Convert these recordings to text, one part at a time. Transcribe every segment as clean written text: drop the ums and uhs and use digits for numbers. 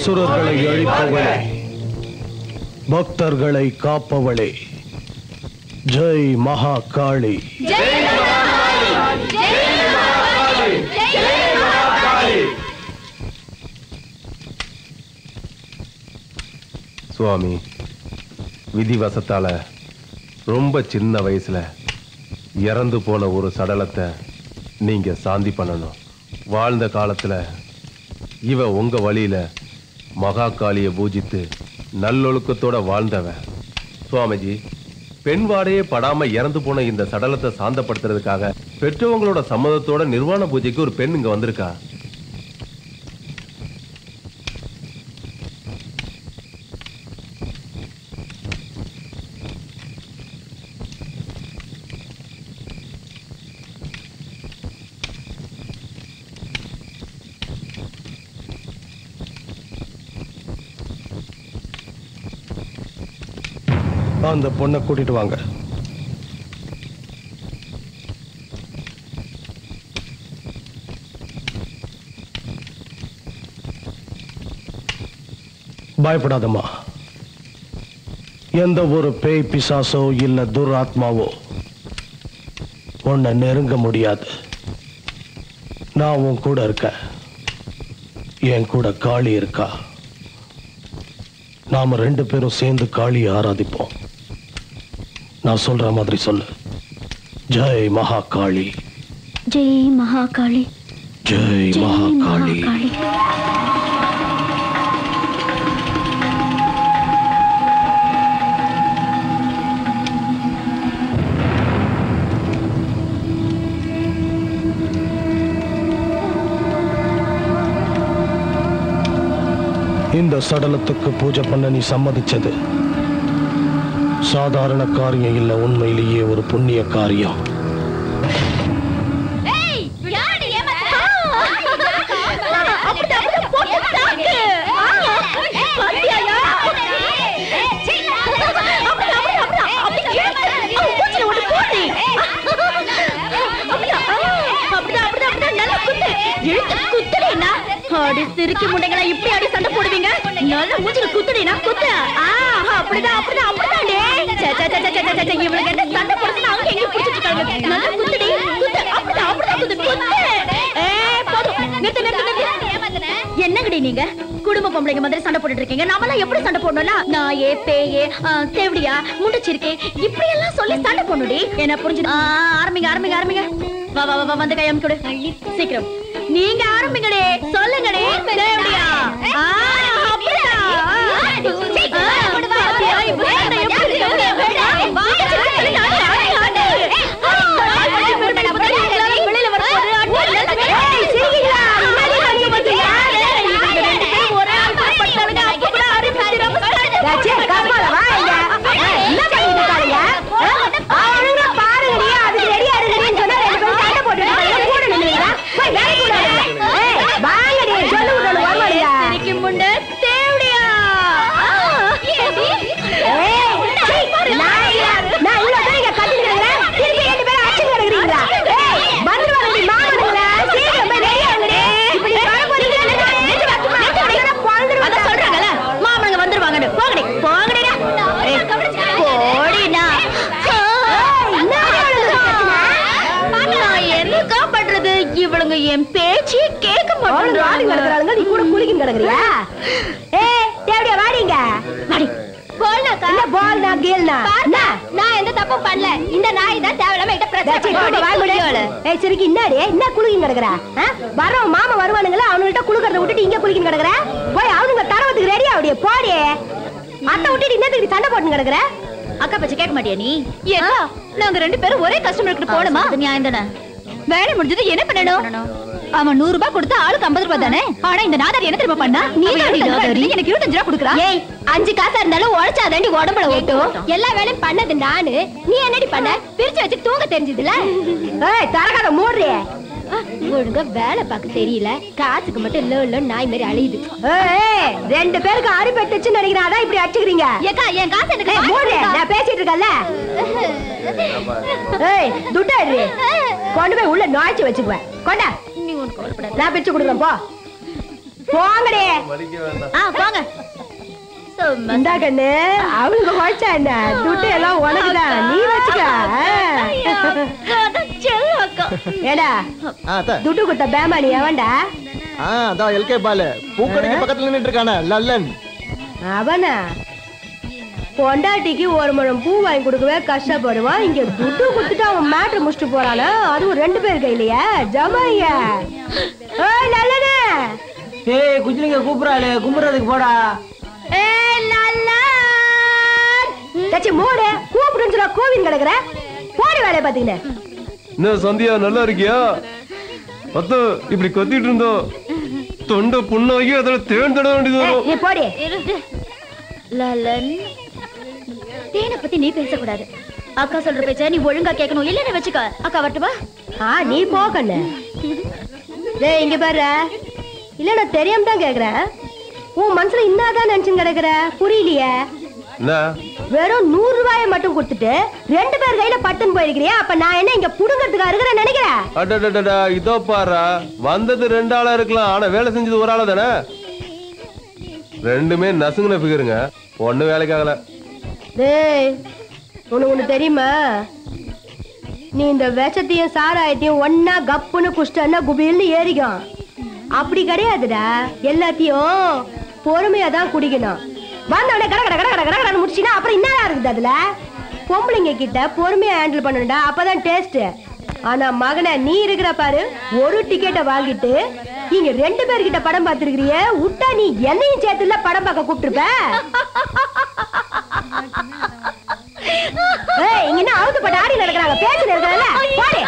அசுரர்களை அழிப்பவளே, பக்தர்களை காப்பவளே, ஜெய் மகாகாளி. சுவாமி, விதிவசத்தால ரொம்ப சின்ன வயசுல இறந்து போன ஒரு சடலத்தை நீங்க சாந்தி பண்ணணும். வாழ்ந்த காலத்துல இவ உங்க வழியில மகாகாளியை பூஜித்து நல்லொழுக்கத்தோட வாழ்ந்தவன். சுவாமிஜி, பெண் வாடையே படாம இறந்து போன இந்த சடலத்தை சாந்தப்படுத்துறதுக்காக பெற்றவங்களோட சம்மதத்தோட நிர்வாண பூஜைக்கு ஒரு பெண் இங்க வந்திருக்கா. அந்த பொண்ணை கூட்டிட்டு வாங்க. பயப்படாதம்மா. எந்த ஒரு பேய் பிசாசோ இல்ல துராத்மாவோ உன்னை நெருங்க முடியாது. நான் உன் கூட இருக்கேன். என் கூட காளி இருக்கா. நாம 2 பேரும் சேர்ந்து காளியை ஆராதிப்போம். நான் சொல்ற மாதிரி சொல்லு. ஜெய் மகாகாளி. ஜெய் மகாகாளி. ஜெய் மகாகாளி. இந்த சடலத்துக்கு பூஜை பண்ண நீ சம்மதிச்சது சாதாரண காரியம் இல்ல, உண்மையிலேயே ஒரு புண்ணிய காரியம். சிரிக்கி முண்டைங்களா இப்படி அடி சண்டை போடுவீங்க. நல்ல மூஞ்சில குத்துடினா குத்து. அப்படிதான் அப்படிதான் அப்படிதான். இவளுக்கு என்ன சண்டை போடுறதுன்னு அவங்க எங்க பிடிச்சிட்டு இருக்காங்க. நல்ல குத்துடி குத்து. அப்படிதான் அப்படிதான் குத்து குத்து. போதும், நிறுத்து நிறுத்து நிறுத்து. என்னங்கடி நீங்க குடும்ப பொம்பளைங்க மாதிரி சண்டை போட்டுட்டு இருக்கீங்க. நாமெல்லாம் எப்படி சண்டை போடணும்னா நாயே பேயே தேவடியா முண்டச்சிருக்கே இப்படி எல்லாம் சொல்லி சண்டை போடணுடி. என்ன புரிஞ்சுது? ஆரம்பிங்க ஆரம்பிங்க ஆரம்பிங்க. வா வா வா வந்து கையம் கொடு சீக்கிரம். நீங்க ஆரம்பிங்கடே. சொல்லுங்கடே. தேவடியா என் பேச்சு கேட்க மாட்டாங்க. நீ கூட குளிக்கும் கிடக்குறியா? தேவடியா வாடிங்க. வாடி. போல்னாக்கா இல்ல போல்னா கேல்னா. நான் எந்த தப்பும் பண்ணல. இந்த நாய் தான் தேவலாம கிட்ட பிரச்சனை. வாய் முடியல. ஏய் சரிக்கு என்னடி என்ன குளிக்கும் கிடக்குற? வரோம் மாமா வருவானுங்களா அவனுகிட்ட குளுக்கறத விட்டுட்டு இங்க குளிக்கும் கிடக்குற? போய் அவனுங்க தரவதுக்கு ரெடி ஆவடியே போடி. அத்தை விட்டுட்டு என்னத்துக்கு சண்டை போட்டு கிடக்குற? அக்கா பச்சை கேட்க மாட்டியா நீ? ஏக்கா நாங்க 2 பேரும் ஒரே கஸ்டமர் கிட்ட போணுமா? நியாயம் தானே. வேலை முடிஞ்சது என்ன பண்ணணும்? அவன் 100 ரூபாய் கொடுத்து ஆளுக்கு 50 ரூபாய் தானே. ஆனா இந்த நாதாரி என்ன தெரியுமா பண்ணா? நீ எனக்கு 25 ரூபாய் கொடுக்குறா. ஏய் 5 காசா இருந்தாலும் உழைச்சாதாண்டி உடம்புல ஓட்டும். எல்லா வேலையும் பண்ணது நானு. நீ என்னடி பண்ண? பிரிச்சு வச்சு தூங்க தெரிஞ்சதுல. ஏய் தரகாத மூடுறே. ஒழுங்கா வேலை பார்க்க தெரியல. காசுக்கு மட்டும் இல்ல நாய் மாதிரி அழியுது. ஏய் 2 பேருக்கு அடிபட்டுச்சு நினைக்கிறேன். அதான் இப்படி அடிச்சுக்கிறீங்க. ஏக்கா என் காசு எனக்கு மூடு. நான் பேசிட்டு இருக்கல. ஏய் துட்டாரு கொண்டு போய் உள்ள நாய்ச்சி வச்சுக்குவேன். கொண்டா நீ ஒன்னு கவலைப்படாத. நான் பிரிச்சு கொடுக்குறேன் போ. போங்கடே. போங்க. இந்தா கண்ணு, அவளுக்கு குறைச்சா என்ன, துட்டு எல்லாம் உனக்குதான், நீ வச்சுக்க. ஏடா துட்டு கொடுத்த பேமானி எவன்டா? அதான் எல்கே பாலு பூக்கடைக்கு பக்கத்துல நின்னுட்டு இருக்கானே லல்லன். அவனா? பொண்டாட்டிக்கு ஒரு முழம் பூ வாங்கி கொடுக்கவே கஷ்டப்படுவான், இங்க துட்டு கொடுத்துட்டு அவன் மேட்ரு முடிச்சுட்டு போறானா, அதுவும் 2 பேர் கையிலயா? ஜமாயா நல்லனே. ஏய் குஜிலிங்க கூப்பிடறாளே, கும்பிடுறதுக்கு போடா. மூடு கூப்பிடுன்னு சொல்ல கோவில் கிடக்குற, போட வேலையை பாத்தீங்க. என்ன சந்தியா நல்லா இருக்கியா? பத்து இப்படி கொத்திட்டு இருந்தோம், தொண்டை புண்ணாகி அதோட தேன் தட வேண்டியது வரும். நீ போடி. லலன், தேனை பத்தி நீ பேசக்கூடாது. அக்கா சொல்ற பேச்ச நீ ஒழுங்கா கேட்கணும், இல்லன்னு வச்சுக்க. அக்கா வரட்டுமா? நீ போகண்ண. டேய் இங்க பாரு, இல்ல நான் தெரியாம தான் கேக்குறேன், உன் மனசுல இன்னாதான் நினைச்சுன்னு கிடக்குற, புரியலையே. வெறும் 100 ரூபாயை மட்டும் கொடுத்துட்டு 2 பேர் கையில பட்டுன்னு போயிருக்கிறியா? அப்ப நான் என்ன இங்க புடுங்கிறதுக்கா இருக்கிறேன் நினைக்கிறேன்? இதோ பாரு, வந்தது 2 ஆளா இருக்கலாம், ஆனா வேலை செஞ்சது ஒரு ஆளா தானே. 2மே நசுங்குன பிகருங்க, ஒண்ணு வேலைக்காகல. டேய் உனக்கு தெரியுமா, நீ இந்த விஷத்தையும் சாராயத்தையும் ஒன்னா கப்புன்னு குஷ்டன்னா குபில்னு ஏறிக்கும். அப்படி கிடையாதுடா, எல்லாத்தையும் பொறுமையா தான் குடிக்கணும். வந்தவனே கட கட கட கட கட கட முடிச்சினா அப்புறம் என்ன இருக்குது அதுல? பொம்பளைங்க கிட்ட பொறுமையா ஹேண்டில் பண்ணணும்டா, அப்பதான் டேஸ்ட். ஆனா மகனே, நீ இருக்கிற பாரு, ஒரு டிக்கெட்டை வாங்கிட்டு நீங்க 2 பேர்கிட்ட படம் பார்த்திருக்கிறியே, விட்டா நீ என்னையும் சேர்த்துல படம் பார்க்க கூப்பிட்டுருப்ப. இங்க என்ன அவுத்துப்பட்ட ஆடி நடக்கிறாங்க, பேச்சு நடக்கிறாங்க, பாரு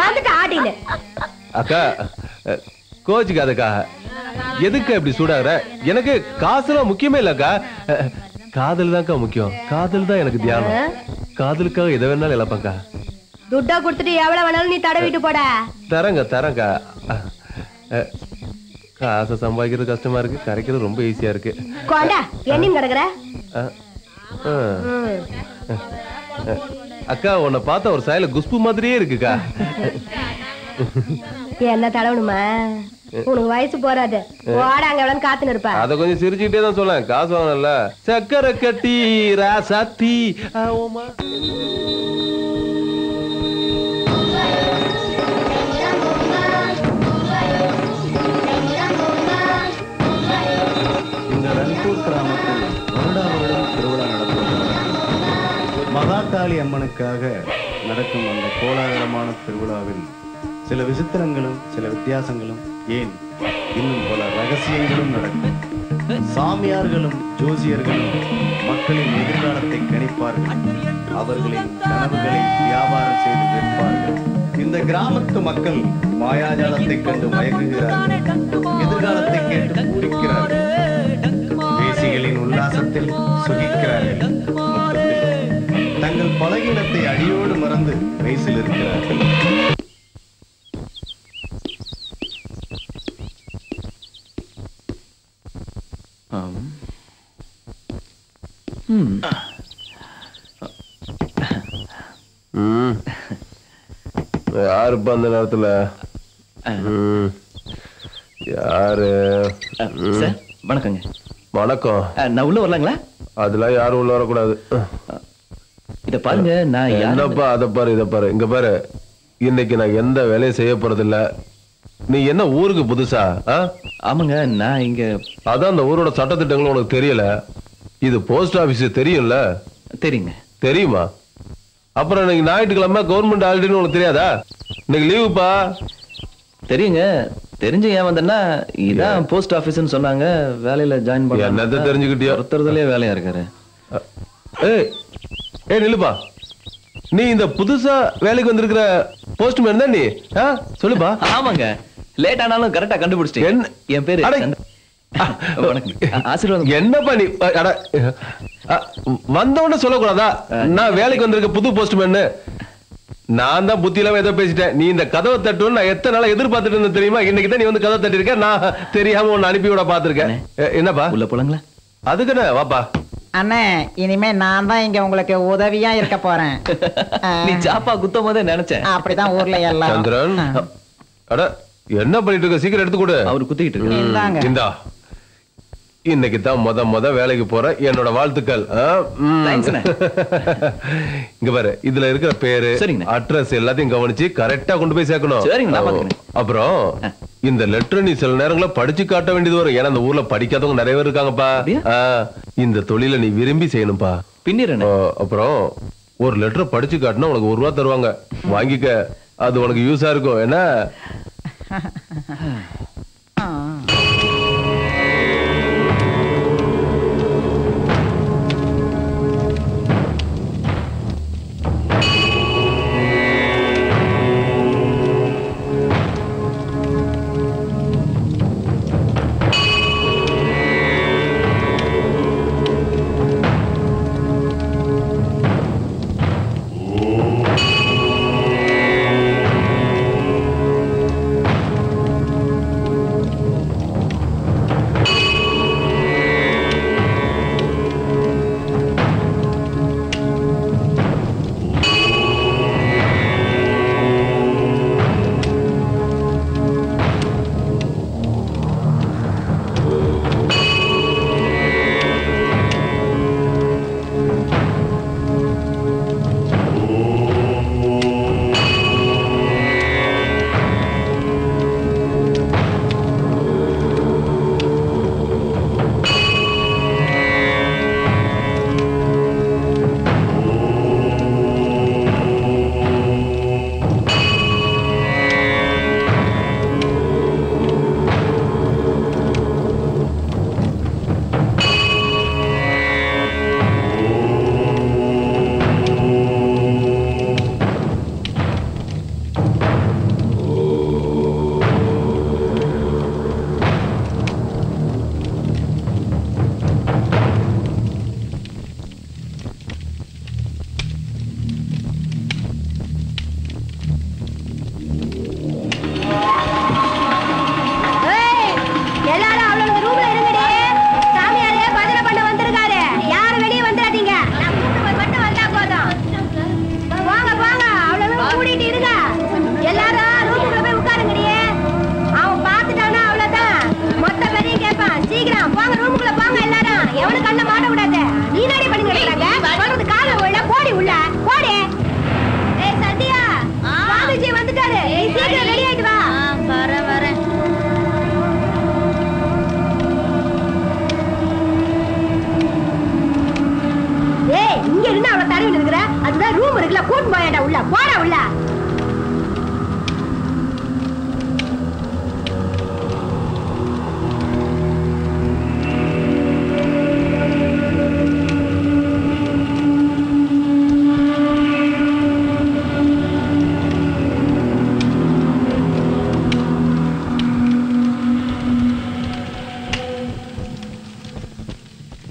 வந்துட்டு ஆடின்னு. அக்கா கோச்சுக்காதக்கா, எதுக்கு அப்படி சூடாகிற? எனக்கு காசுலாம் முக்கியமே இல்லக்கா, காதல் தான்க்கா முக்கியம். காதல் தான் எனக்கு தியானம். காதலுக்காக எதை வேணாலும் இழப்பேன்க்கா. துட்டா கொடுத்துட்டு எவ்வளவு வேணாலும் நீ தடவிட்டு போட. தரேங்க்கா. காசை சம்பாதிக்கிறது கஷ்டமா இருக்கு, கரைக்கிறது ரொம்ப ஈஸியா இருக்கு. கொண்டா என்னன்னு கிடக்குற? அக்கா உன்னை பார்த்தா ஒரு சாயல குஷ்பு மாதிரியே இருக்குக்கா. என்ன தடவணுமா? உனக்கு வயசு போறாது, ஓடாங்க எவ்வளவு காத்துன்னு இருப்ப. அத கொஞ்சம் சிரிச்சுக்கிட்டே தான் சொல்ல, காசு வாங்கல. சக்கரை கட்டி ராசாத்தி. இந்த ரன்பூர் கிராமத்தில் வருடாவருடம் திருவிழா நடத்துவது. மகாகாளி அம்மனுக்காக நடக்கும் அந்த கோலாகலமான திருவிழாவில் சில விசித்திரங்களும் சில வித்தியாசங்களும், ஏன் இன்னும் பல ரகசியங்களும் நடக்கும். சாமியார்களும் ஜோசியர்களும் மக்களின் எதிர்காலத்தை கணிப்பார்கள், அவர்களின் கனவுகளை வியாபாரம் செய்து விற்பார்கள். இந்த கிராமத்து மக்கள் மாயாஜாலத்தை கண்டு மயங்குகிறார்கள், எதிர்காலத்தை கேட்டு குடிக்கிறார்கள், பேசிகளின் உல்லாசத்தில் சுகிக்கிறார்கள். மொத்தத்தில் தங்கள் பலகீனத்தை அடியோடு மறந்து வயசில் இருக்கிறார்கள். யாருப்பா அந்த நேரத்துல? யாரு? வணக்கங்க. வணக்கம். நான் உள்ள வரலாங்களா? அதெல்லாம் யாரும் உள்ள வரக்கூடாது. இத பாருங்க, நான் என்னப்பா அதை பாரு இதை பாரு, இங்க பாரு, இன்னைக்கு நான் எந்த வேலையும் செய்ய போறதில்ல. நீ என்ன ஊருக்கு புதுசா? ஆமாங்க, நான் இங்க. அதான் அந்த ஊரோட சட்டத்திட்டங்களும் உனக்கு தெரியல. இது போஸ்ட் ஆபீஸ் தெரியும்ல? தெரியுங்க. தெரியுமா? அப்புறம் இன்னைக்கு ஞாயிற்றுக்கிழமை கவர்மெண்ட் ஹாலிடேன்னு உனக்கு தெரியாதா? இன்னைக்கு லீவுப்பா. தெரியுங்க. தெரிஞ்சு ஏன் வந்தேன்னா, இதான் போஸ்ட் ஆபீஸ்னு சொன்னாங்க, வேலையில ஜாயின் பண்ண. என்னத்தை தெரிஞ்சுக்கிட்டியா? ஒருத்தரதுலயே வேலையா இருக்காரு. ஏய் நில்லுப்பா, நீ இந்த புதுசா வேலைக்கு வந்திருக்கிற போஸ்ட்மேன் தான் நீ? சொல்லுப்பா. ஆமாங்க, லேட் ஆனாலும் கரெக்டா கண்டுபிடிச்சிட்டேன். என் பேரு ஆசீர்வாதம். என்னப்பா நீ வந்தவன சொல்லக்கூடாதா? நான் வேலைக்கு வந்திருக்க புது போஸ்ட்மேன். நான் தான் புத்தியில்லாம ஏதோ பேசிட்டேன். நீ இந்த கதவை தட்டுன்னு நான் எத்தனை நாளா எதிர்பார்த்துட்டு இருந்தேன் தெரியுமா? இன்னைக்கு தான் நீ வந்து கதவை தட்டி இருக்க. நான் தெரியாம உன்னை அனுப்பி விட பாத்துருக்கேன். என்னப்பா உள்ள போலாங்களா? அதுக்குன்னு வாப்பா. அண்ணே, இனிமே நான் தான் இங்க உங்களுக்கு உதவியா இருக்க போறேன். நீ சாப்பா குத்தும் போதே நினைச்சேன். அப்படிதான் ஊர்ல எல்லாம். சந்திரன், அட என்ன பண்ணிட்டு இருக்க? சீக்கிரம் எடுத்து கொடு. அவரு குத்திக்கிட்டு இருக்கு. இந்தாங்க. இந்தா இன்னைக்கு தான் முத வேலைக்கு போற என்னோட வாழ்த்துக்கள். இங்க பாரு, இதுல இருக்கிற பேரு அட்ரஸ் எல்லாத்தையும் கவனிச்சு கரெக்டா கொண்டு போய் சேர்க்கணும். அப்புறம் இந்த லெட்டர் நீ சில நேரங்கள படிச்சு காட்ட வேண்டியது வரும். ஏன்னா இந்த ஊர்ல படிக்காதவங்க நிறைய பேர் இருக்காங்கப்பா. இந்த தொழிலை நீ விரும்பி செய்யணும்பா. பின்னிரேன். அப்புறம் ஒரு லெட்டர் படிச்சு காட்டினா உனக்கு 1 ரூபா தருவாங்க, வாங்கிக்க. அது உனக்கு யூஸா இருக்கும். என்ன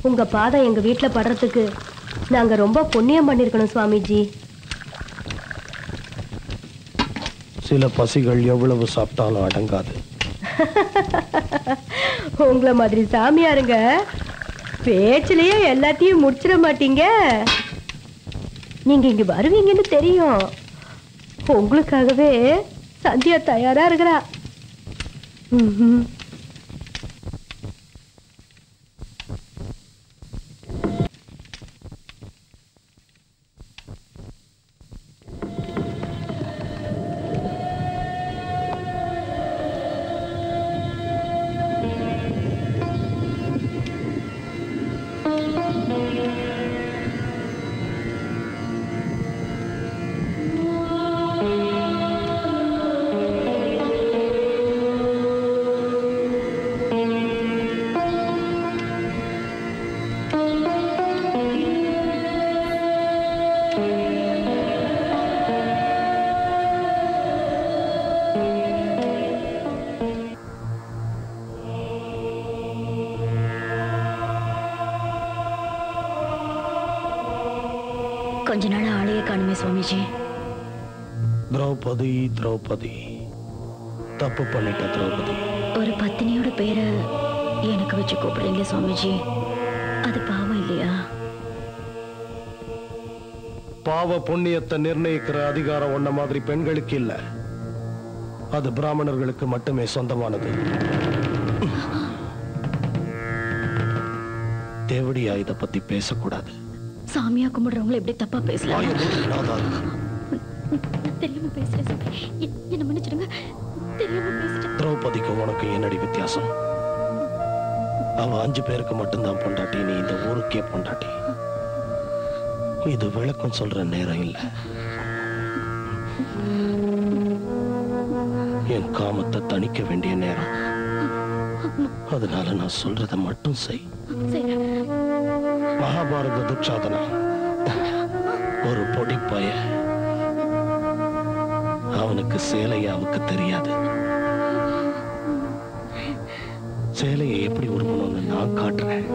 உங்க பாதம் எங்க வீட்டுல படுறதுக்கு நாங்க ரொம்ப புண்ணியம் பண்ணிருக்கணும் சுவாமிஜி. சில பசிகள் எவ்வளவு சாப்பிட்டாலும் அடங்காது. உங்களை மாதிரி சாமியாருங்க பேச்சிலேயே எல்லாத்தையும் முடிச்சிட மாட்டீங்க. நீங்க இங்க வருவீங்கன்னு தெரியும். உங்களுக்காகவே சந்தியா தயாரா இருக்கிறா. கொஞ்ச நாள் ஆளையே காணுமே சுவாமிஜி. திரௌபதி திரௌபதி தப்பு பண்ணிட்ட திரௌபதி. ஒரு பத்தினியோட பேரை எனக்கு வச்சு கூப்பிடுறீங்க சுவாமிஜி, அது பாவம் இல்லையா? பாவ புண்ணியத்தை நிர்ணயிக்கிற அதிகாரம் ஒன்ன மாதிரி பெண்களுக்கு இல்ல. அது பிராமணர்களுக்கு மட்டுமே சொந்தமானது. எப்படியா இத பத்தி பேசக்கூடாது? சாமியா கும்பிடுறவங்களை எப்படி தப்பா பேசலாம்? வாயை மூடினாதான் தெரியாம பேசுறேன் சாமி. என்ன மன்னிச்சிடுங்க. தெரியாம பேசிட்டேன். திரௌபதிக்கு உனக்கு என்னடி வித்தியாசம்? அவ 5 பேருக்கு மட்டும்தான் பொண்டாட்டி, நீ இந்த ஊருக்கே பொண்டாட்டி. இது விளக்கம் சொல்ற நேரம் இல்ல. என் காமத்தை தணிக்க வேண்டிய நேரம். அதனால நான் சொல்றத மட்டும் செய். மகாபாரத துச்சாதனா ஒரு பொடி பய. அவனுக்கு சேலையாவுக்கு தெரியாது. சேலையை எப்படி உருவணும்னு நான் காட்டுறேன்.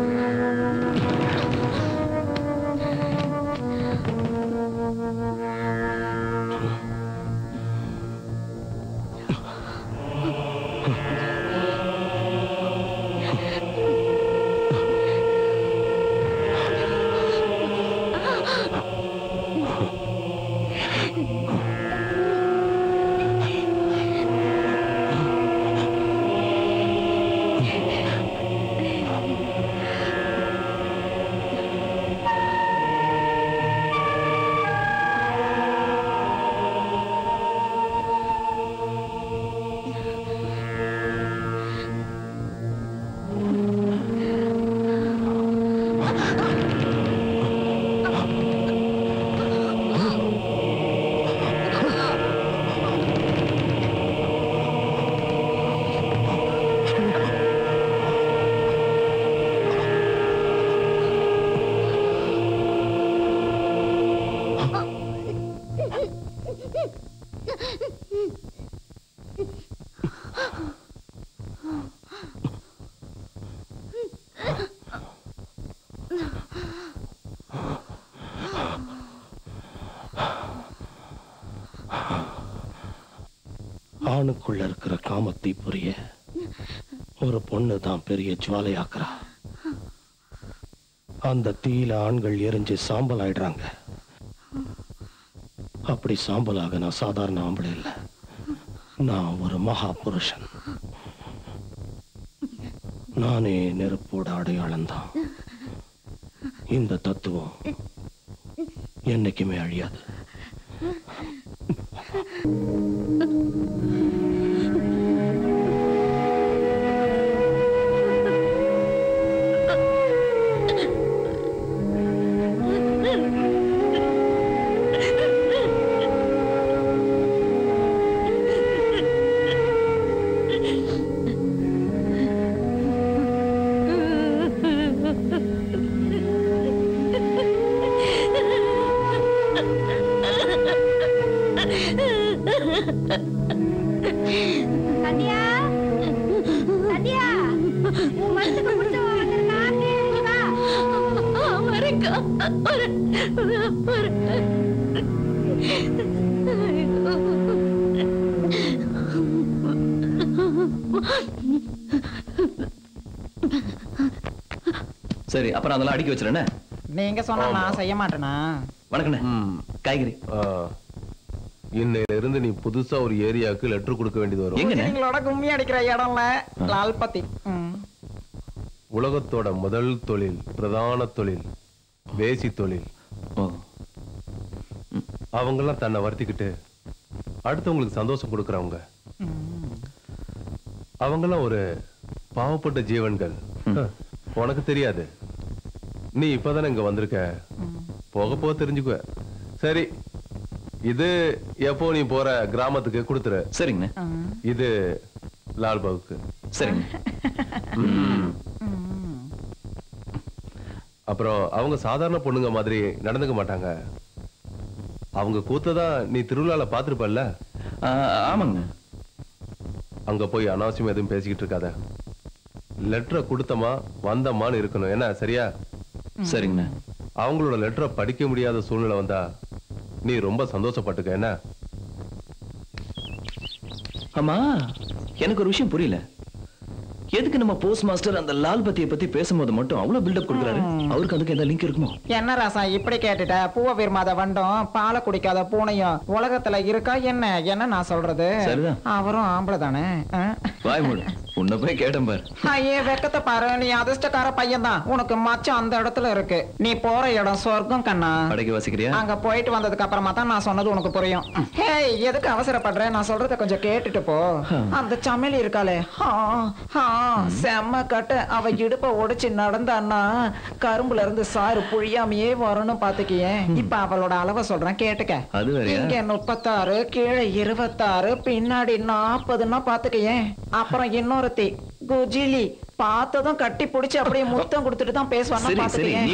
ஆணுக்குள்ள இருக்கிற காமத்தை புரிய ஒரு பொண்ணு தான் பெரிய ஜுவாலையாக்குறா. அந்த தீயில ஆண்கள் எரிஞ்சு சாம்பல் ஆயிடுறாங்க. அப்படி சாம்பலாக நான் சாதாரண ஆம்பளை இல்லை, நான் ஒரு மகா புருஷன். நானே நெருப்போட அடையாளம் தான். இந்த தத்துவம் என்னைக்குமே அழியாது. சத்யா, சத்யா, உன் மனசுக்கு பிடிச்ச காசு வா. வரேக்கா, சரி, அப்புறம் அதெல்லாம் அடுக்கி வச்சிருந்தேன். நீங்க சொன்னா நான் செய்ய மாட்டேனா? வணக்கண்ணே. காய்கறி. இன்னையில இருந்து நீ புதுசா ஒரு ஏரியாவுக்கு லெட்டர் கொடுக்க வேண்டியது வரும். எங்களோட கும்மி அடிக்கிற இடம்ல லால்பத்தி. உலகத்தோட முதல் தொழில், பிரதான தொழில் வேசி தொழில். அவங்கெல்லாம் தன்னை வருத்திக்கிட்டு அடுத்தவங்களுக்கு சந்தோஷம் கொடுக்கறவங்க. அவங்கெல்லாம் ஒரு பாவப்பட்ட ஜீவன்கள். உனக்கு தெரியாது, நீ இப்பதானே இங்க வந்திருக்க, போக போக தெரிஞ்சுக்குவ. சரி, இது எப்போ நீ போற கிராமத்துக்கு கொடுத்துரு. சரிங்க. இது லால்பாவுக்கு. சரிங்க. அப்புறம் அவங்க சாதாரண பொண்ணுங்க மாதிரி நடந்துக்க மாட்டாங்க. அவங்க கூத்ததான் நீ திருவிழால பாத்துருப்பல்ல? ஆமாங்க. அங்க போய் அனாவசியம் எதுவும் பேசிக்கிட்டு இருக்காத. லெட்டரை கொடுத்தமா வந்தமான்னு இருக்கணும். என்ன, சரியா? சரிங்க. அவங்களோட லெட்டரை படிக்க முடியாத சூழ்நிலை வந்தா நீ ரொம்ப சந்தோஷப்பட்டுக்க. என்ன? ஆமா, எனக்கு ஒரு விஷயம் புரியல. எதுக்கு நம்ம போஸ்ட் மாஸ்டர் அந்த லால்பத்தியை பத்தி பேசும்போது மட்டும் அவ்வளவு பில்டப் கொடுக்குறாரு? அவருக்கு அதுக்கு எந்த லிங்க் இருக்குமோ? என்ன ராசா இப்படி கேட்டுட்ட? பூவை விரும்பாத வண்டும் பாலை குடிக்காத பூனையும் உலகத்துல இருக்கா என்ன? என்ன நான் சொல்றது? சரிதான். அவரும் ஆம்பளை தானே. வாய் மூடு. உன்னை போய் கேட்டேன் பாரு. ஐயே வெக்கத்தை பாரு, நீ அதிர்ஷ்டக்கார பையன் தான். உனக்கு மச்சம் அந்த இடத்துல இருக்கு. நீ போற இடம் சொர்க்கம் கண்ணா. படைக்க வாசிக்கிறியா? அங்க போயிட்டு வந்ததுக்கு அப்புறமா தான் நான் சொன்னது உனக்கு புரியும். ஹேய், எதுக்கு அவசரப்படுற? நான் சொல்றத கொஞ்சம் கேட்டுட்டு போ. அந்த சமையல் இருக்காளே, செம்ம கட்ட. அவ இடுப்ப ஒடிச்சு நடந்தான்னா கரும்புல இருந்து சாறு புழியாமையே வரணும் பாத்துக்கியே. இப்ப அவளோட அளவை சொல்றேன் கேட்டுக்க. அது வேறயா? இங்க 36, கீழே 26, பின்னாடி 40ன்னா பாத்துக்கையே. அப்புறம் இன்னொருத்தி குஜிலி பார்த்ததும் கட்டி பிடிச்சு அப்படியே முத்தம் கொடுத்துட்டு தான் பேசுவானா பாத்துக்கேன்.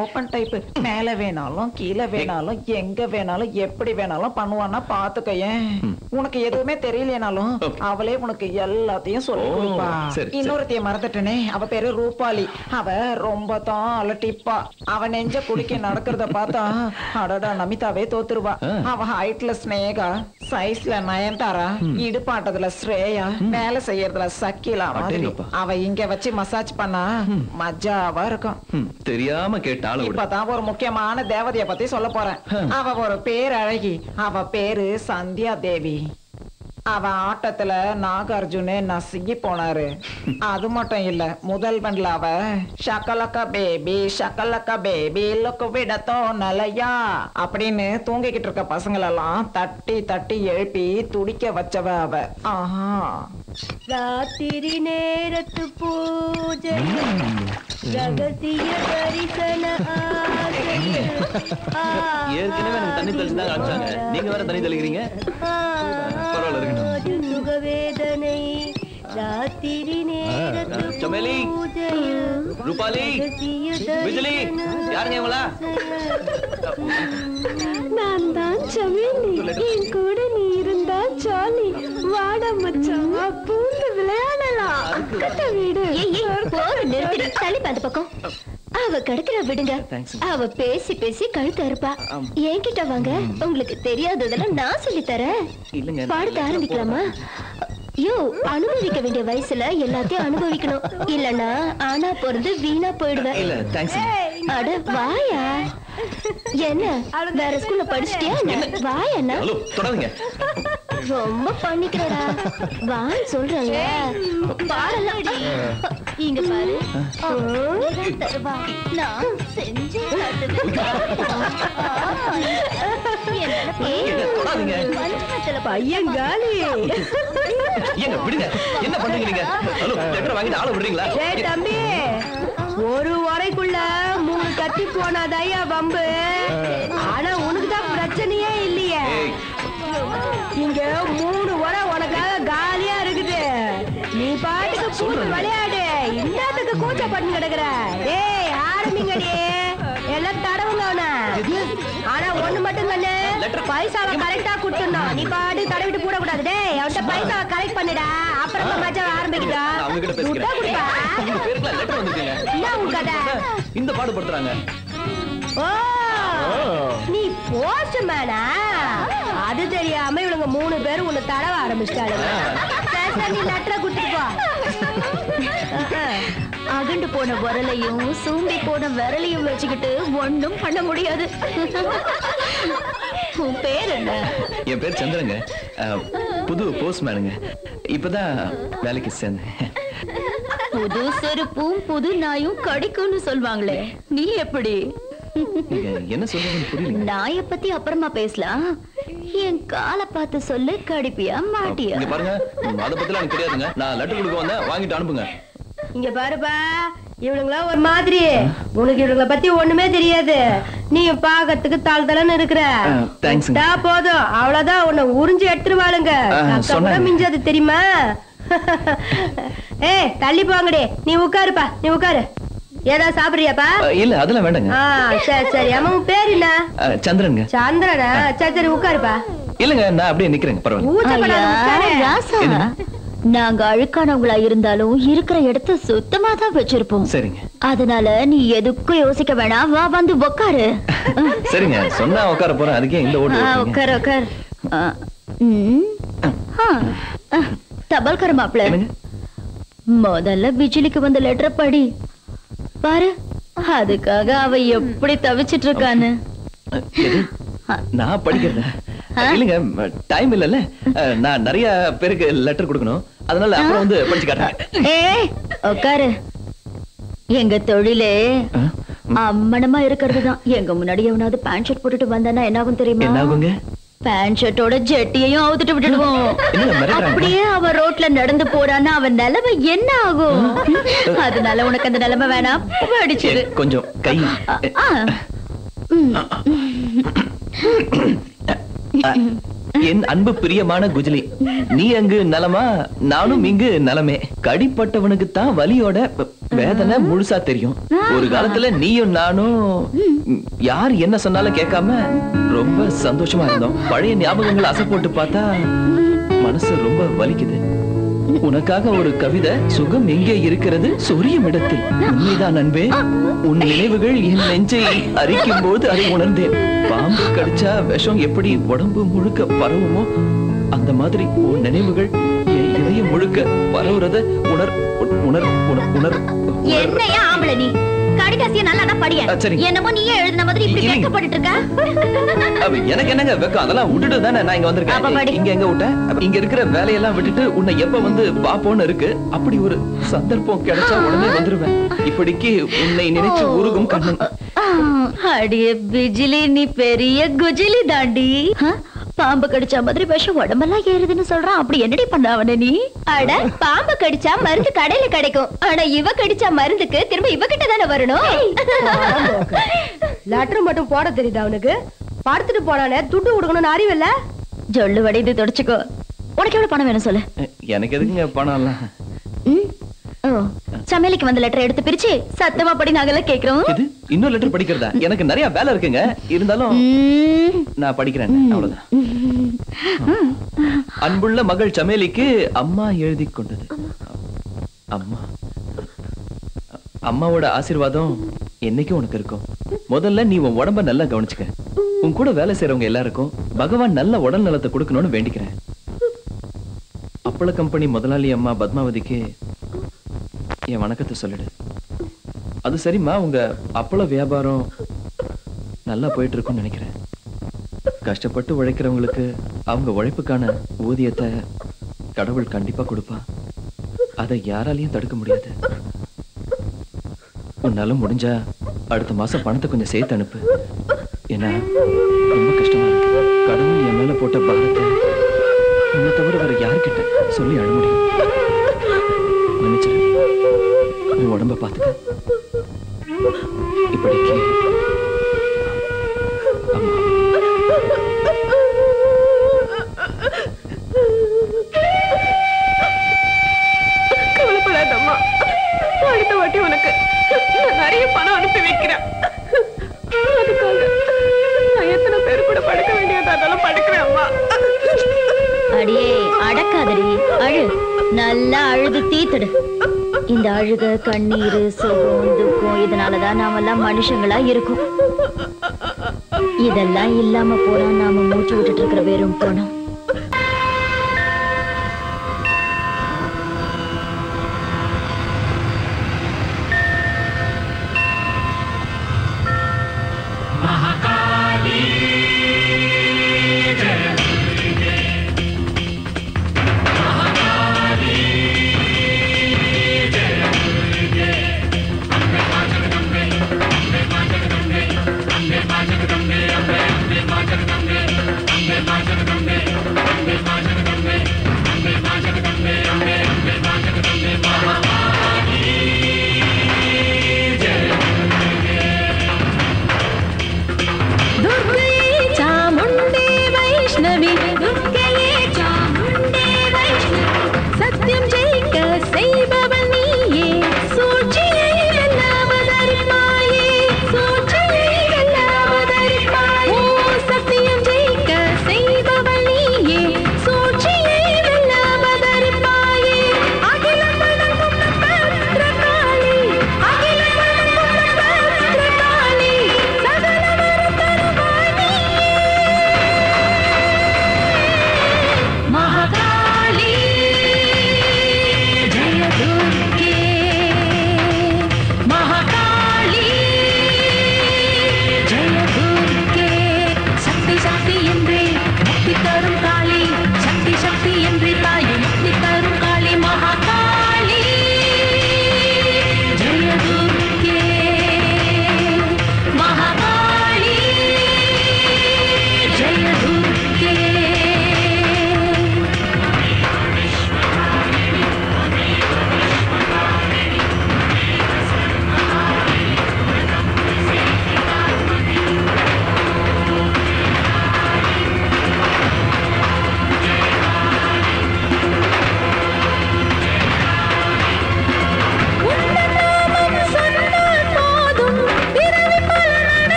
Open type. மேல வேணாலும் கீழே வேணாலும் எங்க வேணாலும் எப்படி வேணாலும் பண்ணுவானா பாத்துக்கேன். உனக்கு எதுவுமே தெரியலனாலும் அவளே உனக்கு எல்லாத்தையும் சொல்லி கொடுப்பா. இன்னொருத்தைய மறந்துட்டனே, அவ பேரு ரூபாலி. அவ ரொம்ப தான் அலட்டிப்பா. அவ நெஞ்ச குடிக்க நடக்கிறத பார்த்தா அடடா நமிதாவே தோத்துருவா. அவ ஹைட்ல ஸ்னேகா, சைஸ்ல நயன்தாரா, இடுப்பாட்டதுல ஸ்ரேயா, வேலை செய்யறதுல சக்கிலா. அவ இங்க வச்சு மசாஜ் பண்ணா மஜாவா இருக்கும். தெரியாம கேட்டாலும் இப்பதான் ஒரு முக்கியமான தேவதைய பத்தி சொல்ல போறேன். அவ ஒரு பேர் அழகி. அவ பேரு சந்தியா தேவி. அவ ஆட்டத்துல நாகார்ஜுனே நசுங்கி போனாரு. அது மட்டும் இல்ல, முதல் பண்ல அவ ஷக்கலக்கா பேபி லுக்கு விடத்தோ நலையா அப்படின்னு தூங்கிக்கிட்டு இருக்க பசங்களெல்லாம் தட்டி தட்டி எழுப்பி துடிக்க வச்சவ அவ. ஆஹா, ராத்திரி நேரத்து பூஜை ரகசிய தரிசன ஏற்கனவே எனக்கு தண்ணி தெளிச்சு தான் காமிச்சாங்க. நீங்க வேற தண்ணி தெளிக்கிறீங்க. பரவாயில்ல இருக்கட்டும். சுகவேதனை ராத்திரி நேரத்து சமேலி, ரூபாலி, விஜிலி, யாருங்க இவங்களா? நான் தான் சமேலி. என் கூட நீ இருந்தா ஜாலி. வாடா மச்சான், பூந்து விளையாடலாம். பக்கத்து வீடு. போற நிறுத்தி தள்ளி அந்த பக்கம். அவ கிடைக்கிற விடுங்க. அவ பேசி பேசி கழுத்து அறுப்பா. என்கிட்ட வாங்க, உங்களுக்கு தெரியாததெல்லாம் நான் சொல்லி தரேன். பாடத்தை ஆரம்பிக்கலாமா? யோ, அனுபவிக்க வேண்டிய வயசுல எல்லாத்தையும் அனுபவிக்கணும். இல்லன்னா ஆனா பொறுத்து வீணா போயிடுவேன். அட வாயா. என்ன வேற ஸ்கூல்ல படிச்சிட்டியா? வாயா. ரொம்ப பண்ணிக்கிறடா. வான்னு சொல்றாங்க. பாடலாம். இங்க பாரு. நான் செஞ்சு பையன் காலி. என்ன பண்றீங்க? வாங்கிட்டு ஆள விடுறீங்களா? தம்பி, ஒரு வரைக்குள்ள 3 கட்டி போனாதையா வம்பு. ஆனா உனக்குதான் பிரச்சனையே இல்லையே. இங்க 3 வரை உனக்காக காலியா இருக்குது. நீ பாட்டுக்கு பூத்து விளையாடு. இன்னத்துக்கு கூச்ச பண்ணி கிடக்குற. ஏய், ஆரம்பிங்கடி. எல்லாம் தடவுங்க அவன. ஆனா ஒண்ணு மட்டும் கண்ணு, பைசாவை கரெக்டா கொடுத்துடணும். நீ பாட்டு தடவிட்டு போட கூடாது. டேய், அவன்கிட்ட பைசாவை கரெக்ட் பண்ணிடா. அப்புறமா மச்சான் ஆரம்பிக்கிட்டா. இந்த பாடு படுத்துறாங்க. ஓ, நீ போஸ்ட்மேனா? அது தெரியாம இவங்க 3 பேரும் உன்னை தடவ ஆரம்பிச்சிட்டாங்க. நீ லெட்டரை கொடுத்துட்டு போ. அகண்டு போன விரலையும் சூம்பி போன விரலையும் வச்சுக்கிட்டு ஒண்ணும் பண்ண முடியாது. உன் பேர் என்ன? என் பேர் சந்திரங்க. புது போஸ்ட்மேனுங்க. இப்பதான் வேலைக்கு சேர்ந்தேன். புது செருப்பும் புது நாயும் கடிக்கும்னு சொல்வாங்களே, நீ எப்படி? என்ன சொல்றதுன்னு புரியல. நாயை பத்தி அப்புறமா பேசலாம். என் காலை பார்த்து சொல்லு, கடிப்பியா மாட்டியா? இங்க பாருங்க, அத பத்திலாம் எனக்கு தெரியாதுங்க. நான் லெட்டர் கொடுக்க வந்தேன், வாங்கிட்டு அனுப்புங்க. இங்க பாருப்பா, இவனுங்களா ஒரு மாதிரி. உனக்கு இவங்கள பத்தி ஒண்ணுமே தெரியாது. நீ பாக்கிறதுக்கு தாழ்தலன்னு இருக்கிற. போதும், அவ்வளவுதான். உன்னை உறிஞ்சு எடுத்துருவாளுங்க. மிஞ்சது தெரியுமா? ஏய், தள்ளி போங்கடி. நீ உட்காருப்பா, நீ உட்காரு. ஏதாவது சாப்பிடுறியாப்பா? இல்ல, அதெல்லாம் வேண்டாங்க. சரி சரி. அம்மா பேர் என்ன? சந்திரனுங்க. சந்திரனா? சரி சரி, உட்காருப்பா. இல்லங்க, நான் அப்படியே நிக்கிறேங்க. பரவாயில்ல. நாங்க அழுக்கானவங்களா இருந்தாலும் இருக்கிற இடத்த சுத்தமா தான் வச்சிருப்போம். சரிங்க. அதனால நீ எதுக்கும் யோசிக்க வேணாம். வா, வந்து உட்காரு. சரிங்க, சொன்னா உட்கார போறேன். அதுக்கே இந்த ஓட்டு. உட்காரு உட்காரு. தபால்கார மாப்பிள்ள, முதல்ல பிஜிலிக்கு வந்த லெட்டரை படி பாரு. அதுக்காக அவ எப்படி தவிச்சிட்டு இருக்கான்னு. நான் படிக்கிறேன். இல்லங்க டைம் இல்லல்ல. நான் நிறைய பேருக்கு லெட்டர் கொடுக்கணும். அதனால அப்புறம் வந்து படிச்சு காட்டுறேன். ஏய் உட்காரு. எங்க தொழிலே அம்மனமா இருக்கிறதுதான். எங்க முன்னாடி எவனாவது பேண்ட் ஷர்ட் போட்டுட்டு வந்தானா என்ன ஆகும் தெரியுமா? என்ன ஆகுங்க? பேண்ட் ஷர்ட்டோட ஜெட்டியையும் அவுத்துட்டு விட்டுடுவோம். அப்படியே அவன் ரோட்ல நடந்து போறான்னா அவன் நிலைமை என்ன ஆகும்? அதனால உனக்கு அந்த நிலைமை வேணாம், அடிச்சிரு. கொஞ்சம் கை. என் அன்பு பிரியமான குஜிலி, நீ அங்கு நலமா, நானும் இங்கு நலமே. கடிப்பட்டவனுக்கு தான் வலியோட வேதனை முழுசா தெரியும். ஒரு காலத்துல நீயும் நானும் யார் என்ன சொன்னாலும் கேட்காம ரொம்ப சந்தோஷமா இருந்தோம். பழைய ஞாபகங்களை அசை போட்டு பார்த்தா மனசு ரொம்ப வலிக்குது. உனக்காக ஒரு கவிதை. சுகம் எங்கே இருக்கிறது? சொரியும் இடத்தில். உண்மைதான் அன்பே, உன் நினைவுகள் என் நெஞ்சை அரிக்கும் போது அதை உணர்ந்தேன். பாம்பு கடிச்சா விஷம் எப்படி உடம்பு முழுக்க பரவுமோ அந்த மாதிரி உன் நினைவுகள் என் இதயம் முழுக்க பரவுறத உணர் உணர் உணர். என்னையா ஆம்பளை நீ? கடிதாசிய நல்லா படிய. என்னமோ நீயே எழுதின மாதிரி இப்படி வெக்கப்பட்டு இருக்க. எனக்கு என்னங்க வெக்கம்? அதெல்லாம் விட்டுட்டு தானே நான் இங்க வந்திருக்கேன். இங்க எங்க விட்டேன்? இங்க இருக்கிற வேலையெல்லாம் விட்டுட்டு உன்னை எப்ப வந்து பாப்போன்னு இருக்கு. அப்படி ஒரு சந்தர்ப்பம் கிடைச்சா உடனே வந்துருவேன். இப்படிக்கு உன்னை நினைச்சு உருகும் கண்ணன். அடியே பிஜிலி, நீ பெரிய குஜிலி தாண்டி. பாம்பு கடிச்சா மாதிரி விஷம் உடம்பெல்லாம் ஏறுதுன்னு சொல்றான். அப்படி என்னடி பண்ண அவன நீ? அட, பாம்பு கடிச்சா மருந்து கடையில கிடைக்கும். ஆனா இவ கடிச்சா மருந்துக்கு திரும்ப இவகிட்ட தானே வரணும். லெட்டர் மட்டும் போட தெரியுதா அவனுக்கு? பார்த்துட்டு போனானே துட்டு கொடுக்கணும்னு அறிவில்ல? ஜொல்லு வடைது தொடச்சுக்கோ. உனக்கு எவ்வளவு பணம் வேணும் சொல்லு. எனக்கு எதுக்குங்க பணம் எல்லாம்? சமையலுக்கு வந்த லெட்டர் எடுத்து பிரிச்சு சத்தமா படி நாங்கெல்லாம் கேக்குறோம். இது இன்னொரு லெட்டர் படிக்கிறதா? எனக்கு நிறைய வேலை இருக்குங்க. இருந்தாலும் நான் படிக்கிறேன், அவ்வளவுதான். அன்புள்ள மகள் சமையலுக்கு அம்மா எழுதி கொண்டது. அம்மா, அம்மாவோட ஆசீர்வாதம் என்னைக்கும் உனக்கு இருக்கும். முதல்ல நீ உன் உடம்ப நல்லா கவனிச்சுக்க. உன் கூட வேலை செய்யறவங்க எல்லாருக்கும் பகவான் நல்ல உடல் நலத்தை கொடுக்கணும்னு வேண்டிக்கிறேன். அப்பள கம்பெனி முதலாளி அம்மா பத்மாவதிக்கு என் வணக்கத்தை சொல்லிடு. அது சரிம்மா, உங்க அப்பள வியாபாரம் நல்லா போயிட்டு இருக்கும்னு நினைக்கிறேன். கஷ்டப்பட்டு உழைக்கிறவங்களுக்கு அவங்க உழைப்புக்கான ஊதியத்தை கடவுள் கண்டிப்பா கொடுப்பா. அதை யாராலையும் தடுக்க முடியாது. உன்னால முடிஞ்சா அடுத்த மாசம் பணத்தை கொஞ்சம் சேர்த்து அனுப்பு. ஏன்னா ரொம்ப கஷ்டமா இருக்கு. கடவுள் என் மேல போட்ட பாரத்தை உன்னை தவிர வேற யாருக்கிட்ட சொல்லி அழ முடியும்? மன்னிச்சிரு. உன் உடம்ப பாத்துக்க. இப்படிக்கு அம்மா. கவலைப்படாதம்மா, அடுத்த வாட்டி உனக்கு நிறைய பணம் அனுப்பி வைக்கிறேன். அதுக்காக நான் எத்தனை பேர் கூட படுக்க வேண்டியது அதெல்லாம் படுக்கிறேன் அம்மா. அடியே அடக்காதடி, அழு. நல்லா அழுது தீத்துடு. இந்த அழுக, கண்ணீர், சுகம், துக்கம் இதனாலதான் நாமெல்லாம் மனுஷங்களா இருக்கும். இதெல்லாம் இல்லாம போனா நாம மூச்சு விட்டுட்டு இருக்கிற வெறும் போனோம். Magic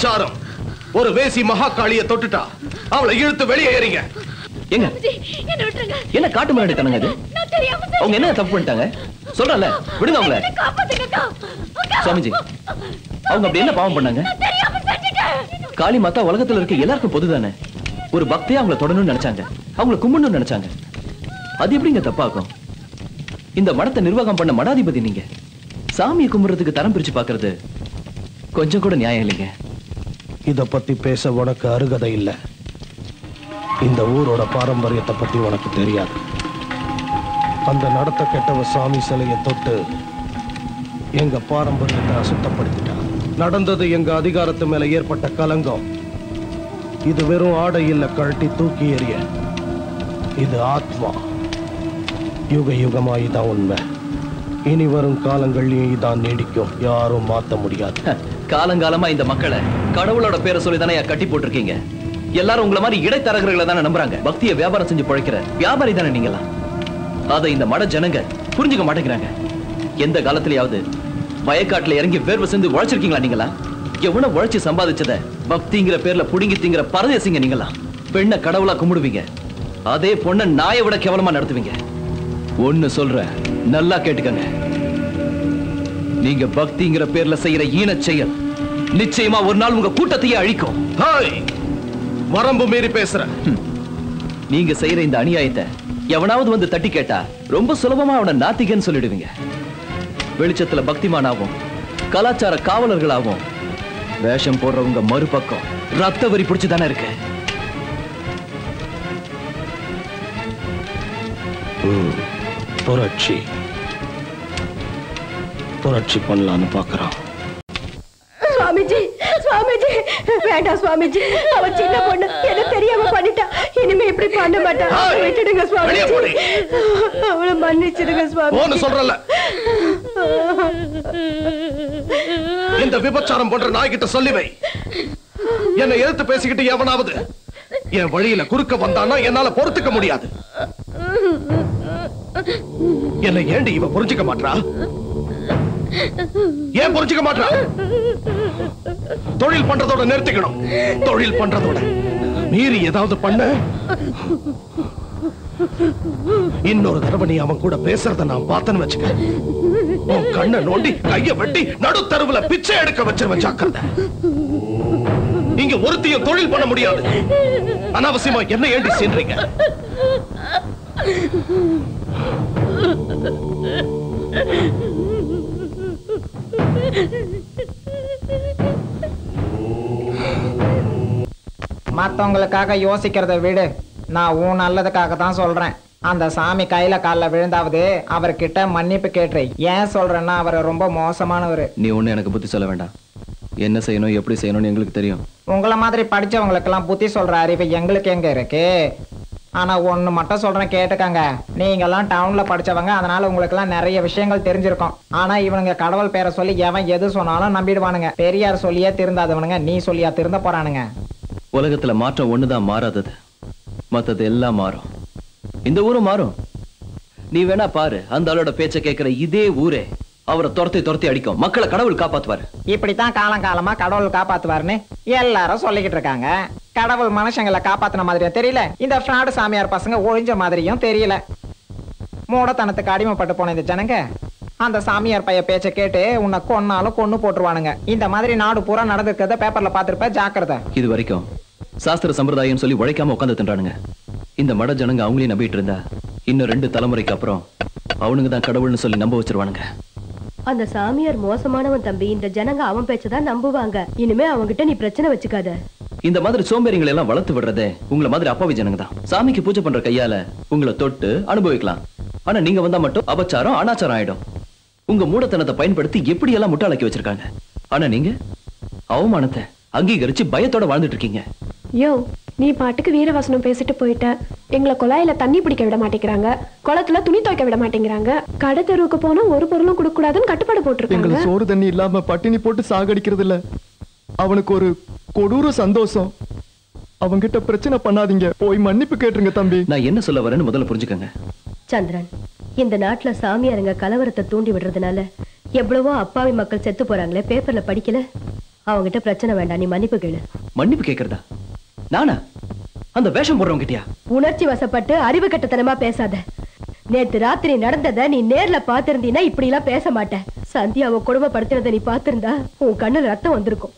விபச்சாரம். ஒரு வேசி மகாகாளியை தொட்டுட்டா அவளை இழுத்து வெளியே ஏறிங்க. எங்க என்ன காட்டு முன்னாடி தனங்க அது? அவங்க என்ன தப்பு பண்ணிட்டாங்க சொல்றல, விடுங்க அவங்கள. சுவாமிஜி, அவங்க அப்படி என்ன பாவம் பண்ணாங்க? காளி மாதா உலகத்துல இருக்க எல்லாருக்கும் பொதுதானே. ஒரு பக்தியை அவங்கள தொடணும்னு நினைச்சாங்க, அவங்கள கும்பிடணும்னு நினைச்சாங்க. அது எப்படிங்க தப்பாகும்? இந்த மடத்தை நிர்வாகம் பண்ண மடாதிபதி நீங்க. சாமியை கும்பிடுறதுக்கு தரம் பிரிச்சு பாக்குறது கொஞ்சம் கூட நியாயம் இல்லைங்க. இத பத்தி பேச உனக்கு அருகதை இல்லை. இந்த ஊரோட பாரம்பரியத்தை பத்தி உனக்கு தெரியாது. அந்த நடத்த கெட்டவ சாமி சிலையை தொட்டு எங்க பாரம்பரியத்தை அசுத்தப்படுத்திட்டா. நடந்தது எங்க அதிகாரத்து மேல ஏற்பட்ட கலங்கம். இது வெறும் ஆடை இல்ல, கழட்டி தூக்கி எறிய. இது ஆத்மா. யுக யுகமா இதான் உண்மை. இனி வரும் காலங்கள்லயும் இதான் நீடிக்கும். யாரும் மாத்த முடியாது. காலங்காலமா இந்த மக்களை கடவுளோட பேரை சொல்லி தானே கட்டி போட்டிருக்கீங்க. எல்லாரும் உங்களை மாதிரி இடைத்தரகர்களை தானே நம்புறாங்க. பக்தியை வியாபாரம் செஞ்சு பழைக்கிற வியாபாரி தானே நீங்களா. அதை இந்த மட ஜனங்க புரிஞ்சுக்க மாட்டேங்கிறாங்க. எந்த காலத்திலேயாவது வயக்காட்டுல இறங்கி வேர்வை செஞ்சு உழைச்சிருக்கீங்களா நீங்களா? எவ்வளவு உழைச்சு சம்பாதிச்சத பக்திங்கிற பேர்ல புடுங்கி திங்கிற பரதேசிங்க நீங்களா. பெண்ணை கடவுளா கும்பிடுவீங்க, அதே பொண்ணை நாயை விட கேவலமா நடத்துவீங்க. ஒண்ணு சொல்ற, நல்லா கேட்டுக்கங்க. நீங்க பக்திங்கிற பேர்ல செய்யற ஈன செயல் நிச்சயமா ஒரு நாள் உங்க கூட்டத்தையே அழிக்கும். வரம்பு மீறி பேசுற. நீங்க செய்யற இந்த அநியாயத்தை எவனாவது வந்து தட்டி கேட்டா ரொம்ப சுலபமா அவனை நாத்திகன்னு சொல்லிடுவீங்க. வெளிச்சத்துல பக்திமானாவும் கலாச்சார காவலர்களாகவும் வேஷம் போடுறவங்க மறுபக்கம் ரத்த வரி பிடிச்சுதானே இருக்கு. புரட்சி புரட்சி பண்ணலான்னு பாக்குறான். சுவாமிஜி, சுவாமிஜி, வேண்டாம் சுவாமிஜி. அவ சின்ன பொண்ணு, என்ன தெரியாம பண்ணிட்டா. இனிமே இப்படி பண்ண மாட்டா. விட்டுடுங்க சுவாமிஜி. அவளை மன்னிச்சிடுங்க சுவாமி. சொல்றல, இந்த விபச்சாரம் போன்ற நாய்கிட்ட சொல்லி வை. என்னை எதிர்த்து பேசிக்கிட்டு எவனாவது என் வழியில குறுக்க வந்தானா என்னால பொறுத்துக்க முடியாது. என்னை ஏண்டி இவ புரிஞ்சுக்க மாட்டா? ஏன் புரிஞ்சுக்க மாட்டா? தொழில் பண்றதோட நிறுத்திக்கணும். தொழில் பண்றதோட மீறி ஏதாவது பண்ண இன்னொரு தடவை நீ அவன் கூட பேசுறத நான் பார்த்தேன்னு வச்சுக்க, உன் கண்ணை நோண்டி கைய வெட்டி நடுத்தருவுல பிச்சை எடுக்க வச்சிருவ. ஜாக்கிரதை. இங்க ஒருத்தையும் தொழில் பண்ண முடியாது. அனாவசியமா என்ன ஏண்டி செய்றீங்க? மத்தவங்களுக்காக யோசிக்கிறத விடு. நான் உன் நல்லதுக்காக தான் சொல்றேன். அந்த சாமி கையில கால விழுந்தாவது அவர்கிட்ட மன்னிப்பு கேட்டு. ஏன் சொல்றேன்னா அவர் ரொம்ப மோசமானவர். நீ ஒண்ணு எனக்கு புத்தி சொல்ல வேண்டாம். என்ன செய்யணும் எப்படி செய்யணும்னு எங்களுக்கு தெரியும். உங்களை மாதிரி படிச்சவங்களுக்கெல்லாம் புத்தி சொல்ற அறிவு எங்களுக்கு எங்க இருக்கு? ஆனா ஒண்ணு மட்டும் சொல்றேன், கேட்டுக்கங்க. நீங்க எல்லாம் டவுன்ல படிச்சவங்க, அதனால உங்களுக்கு எல்லாம் நிறைய விஷயங்கள் தெரிஞ்சிருக்கும். ஆனா இவனுங்க கடவுள் பேரை சொல்லி எவன் எது சொன்னாலும் நம்பிடுவானுங்க. பெரியார் சொல்லியே திருந்தாதவனுங்க நீ சொல்லியா திருந்த போறானுங்க. உலகத்துல மாற்றம் ஒண்ணுதான் மாறாதது, மத்தது எல்லாம் மாறும். இந்த ஊரும் மாறும். நீ வேணா பாரு, அந்த ஆளோட பேச்ச கேட்கிற இதே ஊரே அவரை துரத்தி அடிக்கும். மக்களை கடவுள் காப்பாத்துவாரு. இப்படித்தான் காலங்காலமா கடவுள் காப்பாத்துவாருன்னு எல்லாரும் சொல்லிக்கிட்டு இருக்காங்க. கடவுள் மனுஷங்களை காப்பாத்தின மாதிரியா தெரியல, இந்த ஃப்ராடு சாமியார் பசங்க ஒழிஞ்ச மாதிரியும் தெரியல. மூடத்தனத்துக்கு அடிமைப்பட்டு போன இந்த ஜனங்க அந்த சாமியார் பைய பேச்ச கேட்டு உன்னை கொன்னாலும் கொன்னு போட்டுருவானுங்க. இந்த மாதிரி நாடு பூரா நடந்திருக்கிறத பேப்பர்ல பாத்துருப்ப. ஜாக்கிரதை. இது வரைக்கும் சாஸ்திர சம்பிரதாயம் சொல்லி உழைக்காம உட்காந்து தின்றானுங்க. இந்த மட ஜனங்க அவங்களையும் நம்பிட்டு இருந்தா இன்னும் 2 தலைமுறைக்கு அப்புறம் அவனுங்க தான் கடவுள்னு சொல்லி நம்ப வச்சிருவானுங்க. அந்த சாமியார் மோசமானவன் தம்பி. இந்த ஜனங்க அவன் பேச்சதான் நம்புவாங்க. இனிமே அவங்கிட்ட நீ பிரச்சனை வச்சுக்காத. இந்த மாதிரி சோம்பேறிகளை எல்லாம் வளர்த்து விடுறதே உங்களை மாதிரி அப்பாவி ஜனங்க தான். சாமிக்கு பூஜை பண்ற கையால உங்களை தொட்டு அனுபவிக்கலாம். ஆனா நீங்க வந்தா மட்டும் அபச்சாரம் அனாச்சாரம் ஆயிடும். உங்க மூடத்தனத்தை பயன்படுத்தி எப்படி எல்லாம் முட்டாளாக்கி வச்சிருக்காங்க. ஆனா நீங்க அவமானத்தை அங்கீகரிச்சு பயத்தோட வாழ்ந்துட்டு இருக்கீங்க. யோ, நீ பாட்டுக்கு வீரவசனம் பேசிட்டு போயிட்ட. எங்களை குழாயில தண்ணி பிடிக்க விட மாட்டேங்கிறாங்க, குளத்துல துணி துவைக்க விட மாட்டேங்கிறாங்க, கடை தெருவுக்கு போனா ஒரு பொருளும் கொடுக்க கூடாதுன்னு கட்டுப்பாடு போட்டிருக்காங்க. எங்களை சோறு தண்ணி இல்லாம பட்டினி போட்டு சாகடிக்கிறது இல்ல, அவனுக்கு ஒரு கொடூர சந்தோஷம். அவங்கிட்ட பிரச்சனை பண்ணாதீங்க, போய் மன்னிப்பு கேட்டுருங்க தம்பி. நான் என்ன சொல்ல வரேன்னு முதல்ல புரிஞ்சுக்கங்க. சந்திரன், இந்த நாட்டுல சாமியாருங்க கலவரத்தை தூண்டி விடுறதுனால எவ்வளவோ அப்பாவி மக்கள் செத்து போறாங்களே, பேப்பர்ல படிக்கல? அவங்கிட்ட பிரச்சனை வேண்டாம், நீ மன்னிப்பு கேளு. மன்னிப்பு கேக்குறதா? நானா? அந்த வேஷம் போடுறவங்க கிட்டயா? உணர்ச்சி வசப்பட்டு அறிவு கட்டத்தனமா பேசாத. நேத்து ராத்திரி நடந்தத நீ நேர்ல பாத்திருந்தீனா இப்படி எல்லாம் பேச மாட்டேன். சந்தியாவை கொடுமைப்படுத்துறத நீ பாத்திருந்தா உன் கண்ணுல ரத்தம் வந்திருக்கும்.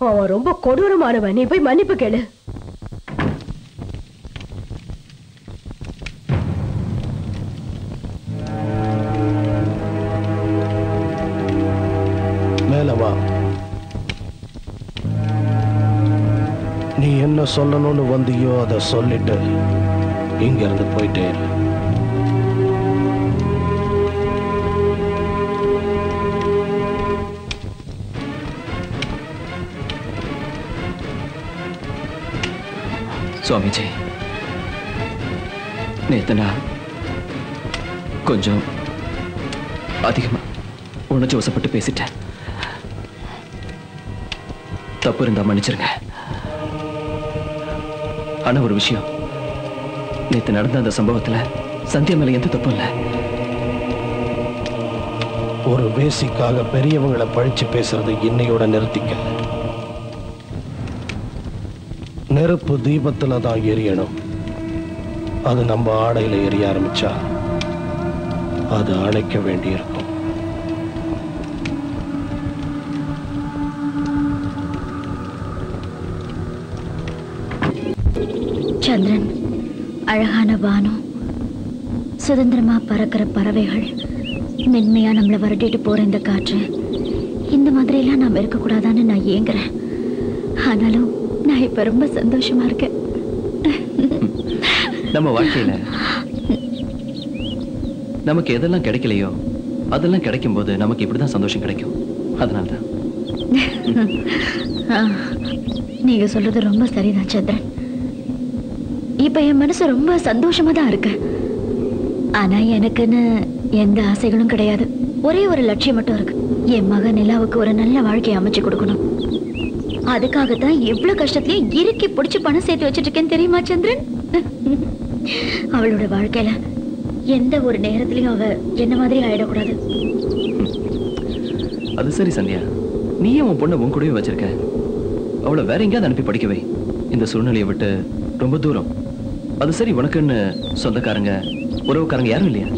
அவன் ரொம்ப கொடூரமானவன், நீ போய் மன்னிப்பு கேளு. மேல வா. நீ என்ன சொல்லணும்னு வந்தியோ அதை சொல்லிட்டு இங்க இருந்து போயிட்டே இரு. சுவாமிஜி, நேத்து நான் கொஞ்சம் அதிகமா உணர்ச்சி வசப்பட்டு பேசிட்டேன். தப்பு இருந்தா மன்னிச்சிருங்க. ஆனா ஒரு விஷயம், நேத்து நடந்த அந்த சம்பவத்துல சந்தியா மேல எந்த தப்பும் இல்ல. ஒரு வேசிக்காக பெரியவங்களை பழிச்சு பேசுறது இன்னையோட நிறுத்திக்க. நெருப்பு தீபத்துல தான் எரியணும். அது நம்ம ஆடையில எரிய ஆரம்பிச்சா அது அணைக்க வேண்டியிருக்கும். சந்திரன், அழகான வானம், சுதந்திரமா பறக்கிற பறவைகள், மென்மையா நம்மளை வரட்டிட்டு போற இந்த காற்று, இந்த மாதிரி எல்லாம் நாம இருக்கக்கூடாதான்னு நான் ஏங்குறேன். ஆனாலும் நான் இப்ப ரொம்ப சந்தோஷமா இருக்கேன். நம்ம வாழ்க்கையில நமக்கு எதெல்லாம் கிடைக்கலையோ அதெல்லாம் கிடைக்கும் போது நமக்கு இப்படிதான் சந்தோஷம் கிடைக்கும். அதனால்தான் நீங்க சொல்றது ரொம்ப சரிதான் சந்திரன். இப்ப என் மனசு ரொம்ப சந்தோஷமா தான் இருக்கு. ஆனா எனக்குன்னு எந்த ஆசைகளும் கிடையாது. ஒரே ஒரு லட்சியம் மட்டும் இருக்கு. என் மகன் நிலாவுக்கு ஒரு நல்ல வாழ்க்கையை அமைச்சு கொடுக்கணும். அதுக்காகத்தான் எவ்வளவு கஷ்டத்திலயும் இறுக்கி பிடிச்சு பணம் சேர்த்து வச்சிட்டு இருக்கேன்னு தெரியுமா சந்திரன்? அவளோட வாழ்க்கையில எந்த ஒரு நேரத்திலையும் அவ என்ன மாதிரி ஆயிடக்கூடாது. அது சரி சந்தியா, நீயே உன் பொண்ணை உன் கூடவே வச்சிருக்க. அவளை வேற எங்கேயாவது அனுப்பி படிக்கவே. இந்த சூழ்நிலையை விட்டு ரொம்ப தூரம். அது சரி, உனக்குன்னு சொந்தக்காரங்க உறவுக்காரங்க யாரும் இல்லையா?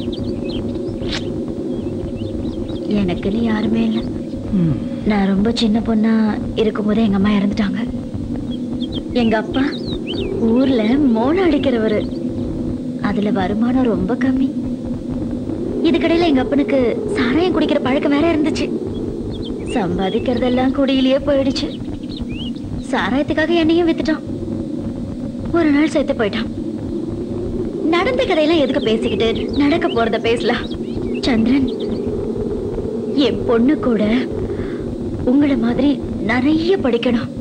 எனக்குன்னு யாருமே இல்லை. நான் ரொம்ப சின்ன பொண்ணா இருக்கும்போதே எங்க அம்மா இறந்துட்டாங்க. எங்க அப்பா ஊர்ல மோனம் அடிக்கிறவரு. அதுல வருமானம் ரொம்ப கம்மி. இதுக்கடையில எங்க அப்பனுக்கு சாராயம் குடிக்கிற பழக்கம் வேற இருந்துச்சு. சம்பாதிக்கிறதெல்லாம் குடியிலேயே போயிடுச்சு. சாராயத்துக்காக என்னையும் வித்துட்டான். ஒரு நாள் செத்து போயிட்டான். நடந்த கதையெல்லாம் எதுக்கு பேசிக்கிட்டு, நடக்க போறத பேசலாம். சந்திரன், என் பொண்ணு கூட உங்களை மாதிரி நிறைய படிக்கணும்,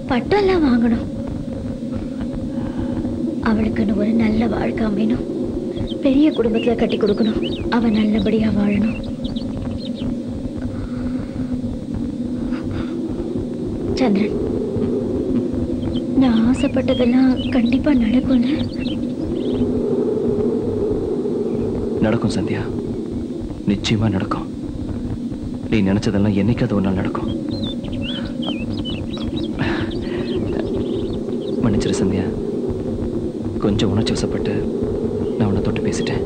பட்டெல்லாம் வாங்கணும், அவளுக்குன்னு ஒரு நல்ல வாழ்க்கை அமையணும், பெரிய குடும்பத்துல கட்டி கொடுக்கணும், அவ நல்லபடியா வாழணும். சந்திரன், நான் ஆசைப்பட்டதெல்லாம் கண்டிப்பா நடக்கும்ல? நடக்கும் சந்தியா, நிச்சயமா நடக்கும். நீ நினைச்சதெல்லாம் என்னைக்காவது ஒரு நாள் நடக்கும். மன்னிச்சிரு சந்தியா, கொஞ்சம் உணர்ச்சி வசப்பட்டு நான் உன்னை தொட்டு பேசிட்டேன்.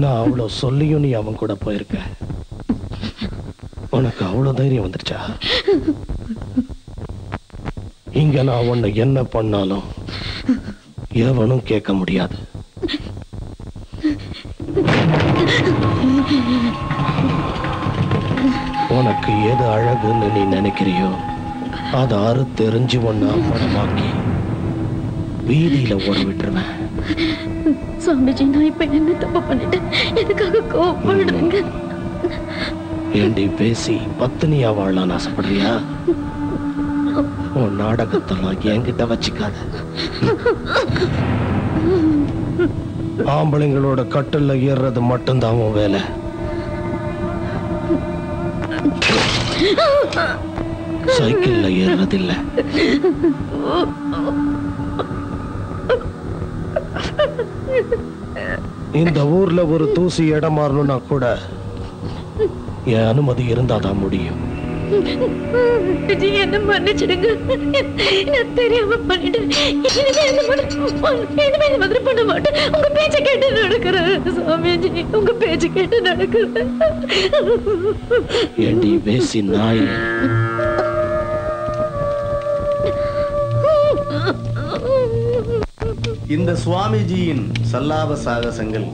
நான் அவ்வளோ சொல்லியும் நீ அவன் கூட போயிருக்க. உனக்கு அவ்வளோ தைரியம் வந்துருச்சா? இங்க நான் உன்னை என்ன பண்ணாலும் எவனும் கேட்க முடியாது. உனக்கு எது அழகுன்னு நீ நினைக்கிறியோ அதை அறுத்தெறிஞ்சு ஒன்னா படமாக்கி வீதியில ஓட விட்டுருவேன். சுவாமிஜி, நான் இப்ப என்ன தப்பு பண்ணிட்டேன்? எதுக்காக கோவப்படுறீங்க? ஏண்டி பேசி பத்தினியா வாழலான்னு ஆசைப்படுறியா? உன் நாடகத்தெல்லாம் என்கிட்ட வச்சுக்காத. ஆம்பளைங்களோட கட்டில ஏறுறது மட்டும்தான் உன் வேலை. சைக்கிள்ல ஏறதில்ல. இந்த ஊர்ல ஒரு தூசி இடம் மாறணும்னா கூட என் அனுமதி இருந்தாதான் முடியும். என்ன மன்னிச்சிடுங்க, நான் தெரியாம பண்ணிட்டேன். இனிமே இந்த மாதிரி பண்ண மாட்டேன். உங்க பேச்ச கேட்டு நடக்கிறேன் சாமிஜி, உங்க பேச்ச கேட்டு நடக்கிறேன். ஏண்டி பேசி நாய்? இந்த சுவாமிஜியின் சல்லாப சாகசங்கள்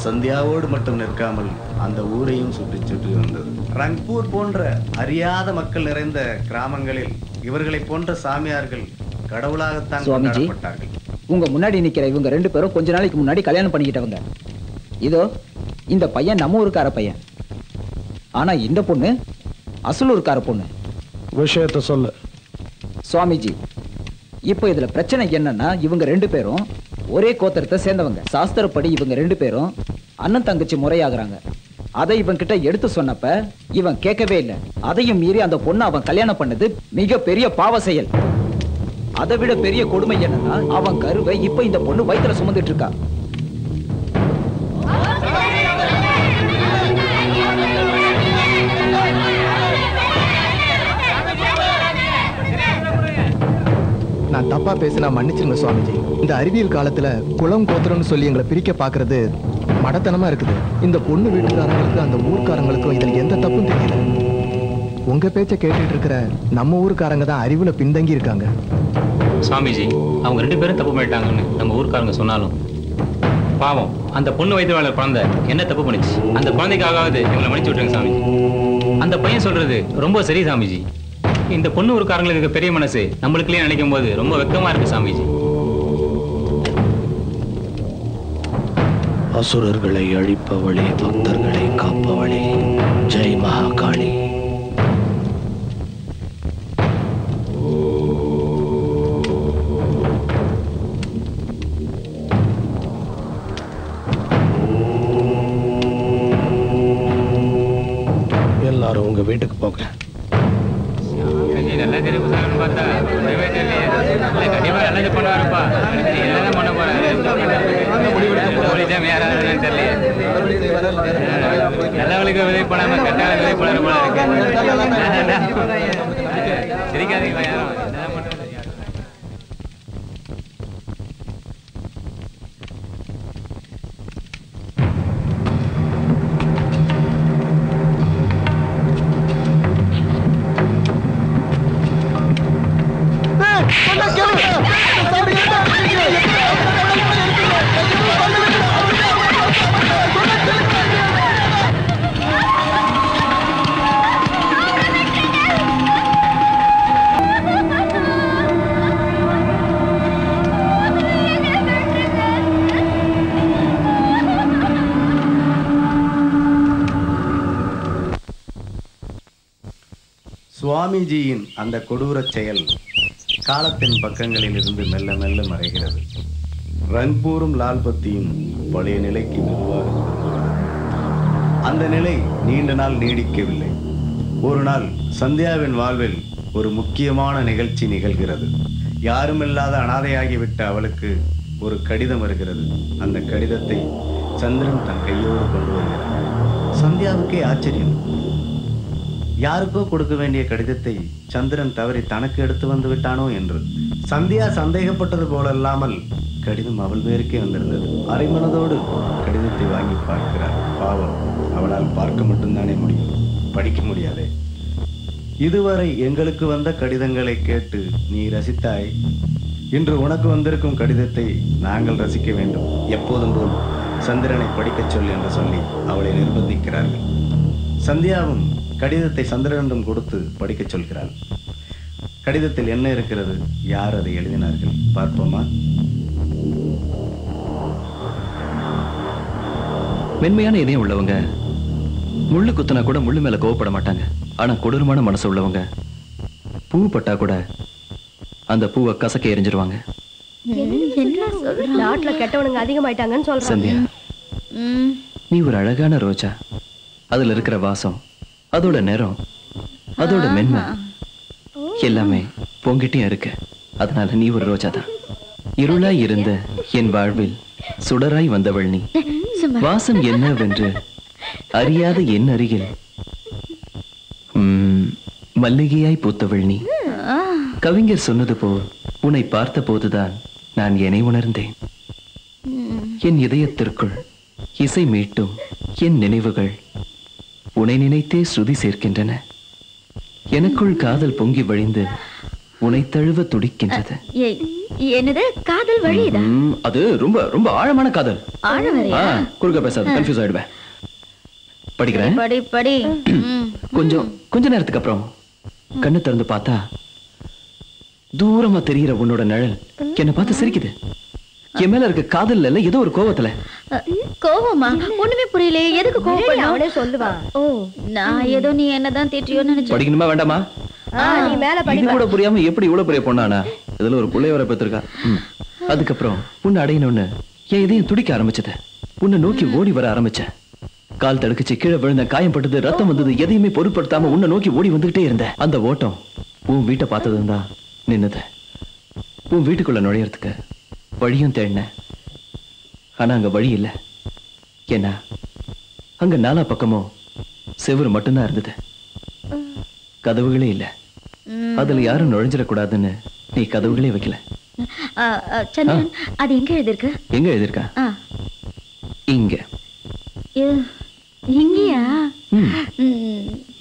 சந்தியாவோடு மட்டும் நிற்காமல் அந்த ஊரையும் சுற்றி சுற்றி வந்தது. ரங்பூர் போன்ற அறியாத மக்கள் நிறைந்த கிராமங்களில் இவர்களை போன்ற சாமியார்கள் கடவுளாகத்தான் கொண்டாடப்பட்டார்கள். உங்க முன்னாடி நிக்கிற இவங்க 2 பேரும் கொஞ்ச நாளைக்கு முன்னாடி கல்யாணம் பண்ணிக்கிட்டவங்க. இதோ இந்த பையன் நம்ம ஊருக்கார பையன், ஆனா இந்த பொண்ணு அசலூருக்கார பொண்ணு. விஷயத்த சொல்லு சுவாமிஜி. இப்போ இதுல பிரச்சனை என்னன்னா, இவங்க 2 பேரும் ஒரே கோத்திரத்தை சேர்ந்தவங்க. சாஸ்திரப்படி இவங்க 2 பேரும் அண்ணன் தங்கச்சி முறையாகிறாங்க. அதை இவன் கிட்ட எடுத்து சொன்னப்ப இவன் கேட்கவே இல்லை. அதையும் மீறி அந்த பொண்ணை அவன் கல்யாணம் பண்ணது மிக பெரிய பாவ செயல். அதை விட பெரிய கொடுமை என்னன்னா, அவன் கருவை இப்ப இந்த பொண்ணு வயித்துல சுமந்துட்டு இருக்கா. நான் தப்பா பேசினா மன்னிச்சிருங்க சுவாமிஜி. இந்த அறிவியல் காலத்துல குளம் கோத்திரம்னு சொல்லி எங்களை பிரிக்க பாக்குறது மடத்தனமா இருக்குது. இந்த பொண்ணு வீட்டுக்காரங்களுக்கு அந்த ஊர்க்காரங்களுக்கும் இதுல எந்த தப்பும் தெரியல. உங்க பேச்ச கேட்டுட்டு இருக்கிற நம்ம ஊர்க்காரங்க தான் அறிவுல பின்தங்கி இருக்காங்க. சுவாமிஜி, அவங்க 2 பேரும் தப்பு பண்ணிட்டாங்கன்னு நம்ம ஊர்க்காரங்க சொன்னாலும் பாவம் அந்த பொண்ணு வயிற்று வாழ்ற குழந்தை என்ன தப்பு பண்ணிச்சு? அந்த குழந்தைக்காகவது எங்களை மன்னிச்சு விட்டுருங்க சாமிஜி. அந்த பையன் சொல்றது ரொம்ப சரி சாமிஜி. இந்த பொண்ணு ஊருக்காரங்களுக்கு பெரிய மனசு நம்மளுக்குள்ளே நினைக்கும் போது ரொம்ப வெக்கமா இருக்கு சாமிஜி. அசுரர்களை அழிப்பவளே, பக்தர்களை காப்பவளே, ஜெய் மகாகாளி. எல்லாரும் உங்க வீட்டுக்கு போங்க. நல்லவளுக்கு உதவி பண்ணாம கட்டாள உதவி பண்ண போல இருக்கு. சிரிக்காதீங்க யாரும். சுவாமிஜியின் அந்த கொடூர செயல் காலத்தின் பக்கங்களில் இருந்து மெல்ல மெல்ல மறைகிறது. ரங்பூரும் லால்பத்தியும் பழைய நிலைக்கு மெதுவாக. அந்த நிலை நீண்ட நாள் நீடிக்கவில்லை. ஒரு நாள் சந்தியாவின் வாழ்வில் ஒரு முக்கியமான நிகழ்ச்சி நிகழ்கிறது. யாருமில்லாத அனாதையாகிவிட்ட அவளுக்கு ஒரு கடிதம் வருகிறது. அந்த கடிதத்தை சந்திரன் தன் கையோடு கொண்டு வருகிறார். சந்தியாவுக்கே ஆச்சரியம். யாருக்கோ கொடுக்க வேண்டிய கடிதத்தை சந்திரன் தவறி தனக்கு எடுத்து வந்து விட்டானோ என்று. சந்தியா சந்தேகப்பட்டது போலல்லாமல் கடிதம் அவள் பேருக்கே வந்திருந்தது. அரைமனதோடு கடிதத்தை வாங்கி பார்க்கிறார். பாவம், அவளால் பார்க்க மட்டும்தானே முடியும், படிக்க முடியாதே. இதுவரை எங்களுக்கு வந்த கடிதங்களை கேட்டு நீ ரசித்தாய். இன்று உனக்கு வந்திருக்கும் கடிதத்தை நாங்கள் ரசிக்க வேண்டும். எப்போதும் போல் சந்திரனை படிக்கச் சொல் என்று சொல்லி அவளை நிர்பந்திக்கிறார்கள். சந்தியாவும் கடிதத்தை சந்திரனிடம் கொடுத்து படிக்கச் சொல்கிறாள். கடிதத்தில் என்ன இருக்கிறது, யார் அதை எழுதினார்கள் பார்ப்போமா? மென்மையான இதயம் உள்ளவங்க முள்ளு குத்துனா கூட முள்ளு மேல கோவப்பட மாட்டாங்க. ஆனா கொடூரமான மனசு உள்ளவங்க பூ பட்டா கூட அந்த பூவை கசக்க எரிஞ்சிருவாங்க. நாட்டுல கெட்டவனுங்க அதிகமாயிட்டாங்கன்னு சொல்றாங்க. சந்தியா, நீ ஒரு அழகான ரோஜா. அதுல இருக்கிற வாசம், அதோட நேரம் அதோட மென்மை எல்லாமே பொங்கிட்டே இருக்கு. அதனால நீ ஒரு ரோஜா தான். இருளாய் இருந்த என் வாழ்வில் சுடராய் வந்தவள் நீ. வாசம் என்னவென்று அறியாத என் அருகில் மல்லிகையாய் பூத்தவள் நீ. கவிஞர் சொன்னது போல் உன்னை பார்த்த போதுதான் நான் என்னை உணர்ந்தேன். என் இதயத்திற்குள் இசை மீட்டும் என் நினைவுகள் உன்னை நினைத்தே ஸ்ருதி சேர்க்கின்றன. எனக்குள் காதல் பொங்கி வழிந்து உன்னை தழுவ துடிக்கின்றது. என்னது காதல் வழியுதா? அது ரொம்ப ரொம்ப ஆழமான காதல். ஆழவரையா? குறுக்க பேசாத, கன்ஃபியூஸ் ஆயிடுவேன். படிக்கிறேன். படி படி. கொஞ்ச நேரத்துக்கு அப்புறம் கண்ணு திறந்து பார்த்தா தூரமா தெரிகிற உன்னோட நிழல் என்ன பார்த்து சிரிக்குது. என் மேல இருக்க காதல் இல்ல, ஏதோ ஒரு கோவத்துல. கோவமா? ஒண்ணுமே புரியல. எதுக்கு கோவம்? அவனே சொல்லுவான். ஓ, நான் ஏதோ நீ என்னதான் திட்டியோன்னு நினைச்சேன். படிக்கணுமா வேண்டாமா? நீ மேல படி. இது கூட புரியாம எப்படி இவ்வளவு பெரிய பொண்ணானா? இதுல ஒரு பிள்ளை வர பெற்றிருக்கா. அதுக்கப்புறம் உன்னை அடையணும்னு என் இதயம் துடிக்க ஆரம்பிச்சது. உன்னை நோக்கி ஓடி வர ஆரம்பிச்சேன். கால் தடுக்குச்சு, கீழே விழுந்த, காயப்பட்டது, ரத்தம் வந்தது, எதையுமே பொருட்படுத்தாம உன்னை நோக்கி ஓடி வந்துகிட்டே இருந்தேன். அந்த ஓட்டம் உன் வீட்டை பார்த்ததும் தான் நின்னுது. உன் வீட்டுக்குள்ள நுழையறதுக்கு வழியும் தேடினேன். ஆனா அங்க வழி இல்லை. ஏன்னா அங்க நாலா பக்கமும் செவுரு மட்டும்தான் இருந்தது, கதவுகளே இல்ல. அதுல யாரும் நுழைஞ்சிடக்கூடாதுன்னு நீ கதவுகளே வைக்கல. சந்திரன், அது எங்க எழுதிருக்கு? எங்க எழுதிருக்கா? இங்க. இங்கயா?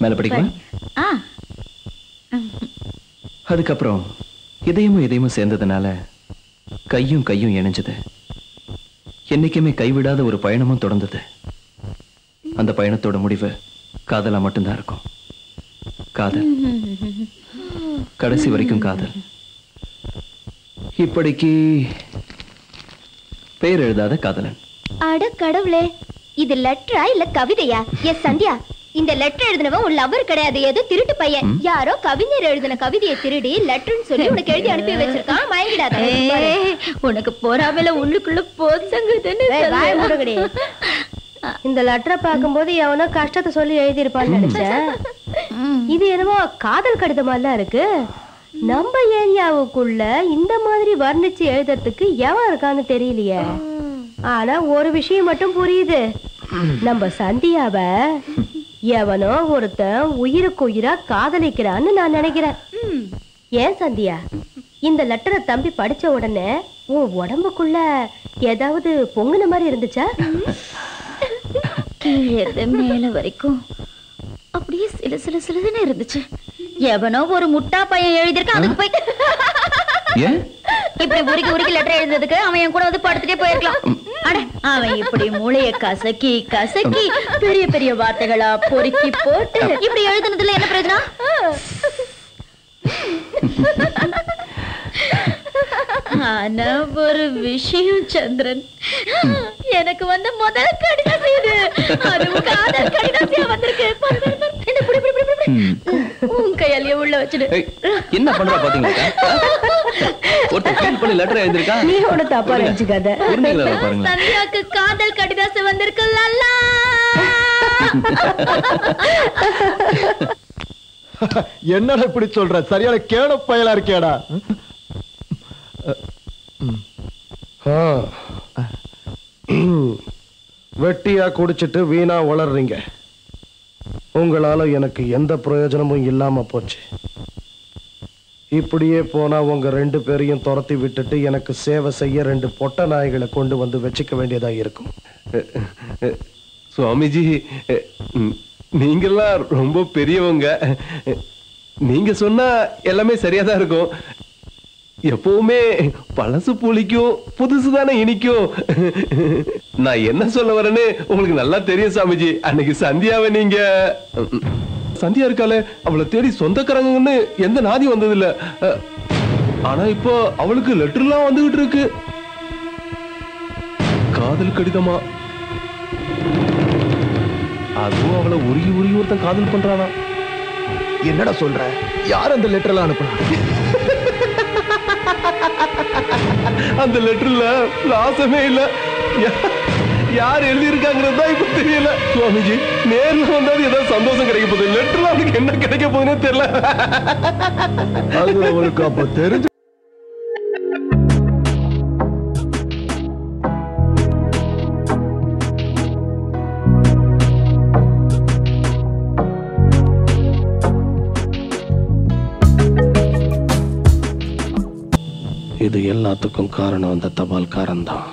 மேல படிக்கலாம். அதுக்கப்புறம் இதயமும் சேர்ந்ததுனால கையும் கையும் இணைஞ்சது. என்னைக்குமே கைவிடாத ஒரு பயணமும் தொடர்ந்தது. அந்த பயணத்தோட முடிவு காதலா மட்டும்தான் இருக்கும். காதல், கடைசி வரைக்கும் காதல். இப்படிக்கு பெயர் எழுதாத காதலன். அட கடவுளே, இது லெட்டரா இல்ல கவிதையா? எஸ் சந்தியா, இந்த லெட்டர் எழுதினவன் உன் லவர் கிடையாது, ஏதோ திருட்டு பையன். யாரோ கவிஞர் எழுதின கவிதையை திருடி லெட்டர்னு சொல்லி உனக்கு எழுதி அனுப்பி வச்சிருக்கான். மயங்கிடாத. உனக்கு போறாமல உள்ளுக்குள்ள போச்சங்குதுன்னு முடுகடி. இந்த லெட்டரை பார்க்கும்போது எவனோ கஷ்டத்தை சொல்லி எழுதியிருப்பான்னு நினைச்சேன். இது என்னமோ காதல் கடிதமாலாம் இருக்கு. நம்ம ஏரியாவுக்குள்ள இந்த மாதிரி வர்ணிச்சு எழுதுறதுக்கு எவன் இருக்கான்னு தெரியலையே. ஆனா ஒரு விஷயம் மட்டும் புரியுது. நம்ம சந்தியாவ எவனோ ஒருத்தன் உயிருக்கு உயிரா காதலிக்கிறான்னு நான் நினைக்கிறேன். ஏன் சந்தியா, இந்த லெட்டரை தம்பி படிச்ச உடனே உன் உடம்புக்குள்ள ஏதாவது பொங்குன மாதிரி இருந்துச்சா? கீழே மேல வரைக்கும் அப்படியே சில சில சிலதுன்னு இருந்துச்சு. எவனோ ஒரு முட்டா பையன் எழுதிருக்கான். அதுக்கு போய் இப்படி உருக்கி லெட்டர் எழுதுறதுக்கு அவன் என் கூட வந்து படுத்துட்டே போயிருக்கலாம். அட, அவன் இப்படி மூளைய கசக்கி கசக்கி பெரிய பெரிய வார்த்தைகளா பொறுக்கி போட்டு இப்படி எழுதுனதுல என்ன பிரயோஜனம்? ஆனா ஒரு விஷயம் சந்திரன், எனக்கு வந்த முதல் கடிதம் இது. அதுவும் காதல் கடிதம் வந்திருக்கு. உன் கையாலேயே உள்ள வச்சுடு. என்ன பண்றா பாத்தீங்களா? ஒருத்தர் ஃபீல் பண்ணி லெட்டர் எழுதிருக்கா. நீ ஒண்ணு தப்பா நினைச்சுக்காத. பாருங்க, சந்தியாக்கு காதல் கடிதம் வந்திருக்கு. லல்லா, என்னடா இப்படி சொல்ற? சரியான கேட பயலா இருக்கேடா. வெட்டியா குடிச்சிட்டு வீணா வளர்றீங்க. உங்களால எனக்கு எந்த பிரயோஜனமும் இல்லாம போச்சு. இப்படியே போனா உங்க 2 பேரையும் துரத்தி விட்டுட்டு எனக்கு சேவை செய்ய 2 பொட்ட நாய்களை கொண்டு வந்து வச்சுக்க வேண்டியதா இருக்கும். சுவாமிஜி, நீங்கெல்லாம் ரொம்ப பெரியவங்க. நீங்க சொன்னா எல்லாமே சரியாதான் இருக்கும். எப்பவுமே பழசு புளிக்கும், புதுசுதானே இனிக்கும். நான் என்ன சொல்ல வரேன்னு உங்களுக்கு நல்லா தெரியும் சாமிஜி. அன்னைக்கு சந்தியாவை நீங்க சந்தியா இருக்காளே, அவளை தேடி சொந்தக்காரங்கன்னு எந்த நாதி வந்தது இல்ல. ஆனா இப்போ அவளுக்கு லெட்டர்லாம் வந்துகிட்டு இருக்கு. காதல் கடிதமா? அதுவும் அவளை உருகி உருகி ஒருத்தன் காதல் பண்றானா? என்னடா சொல்ற? யார் அந்த லெட்டர்லாம் அனுப்புனா? அந்த லெட்டர்ல லாசமே இல்ல. யார் எழுதியிருக்காங்கிறது தான் இப்ப தெரியல. சுவாமிஜி நேர்ல வந்தாலும் ஏதாவது சந்தோஷம் கிடைக்க போகுது, லெட்டர்ல அவனுக்கு என்ன கிடைக்க போகுதுன்னே தெரியல. அது அவளுக்கு அப்ப தெரிஞ்சு இது எல்லாத்துக்கும் காரணம் அந்த தபால்காரன் தான்.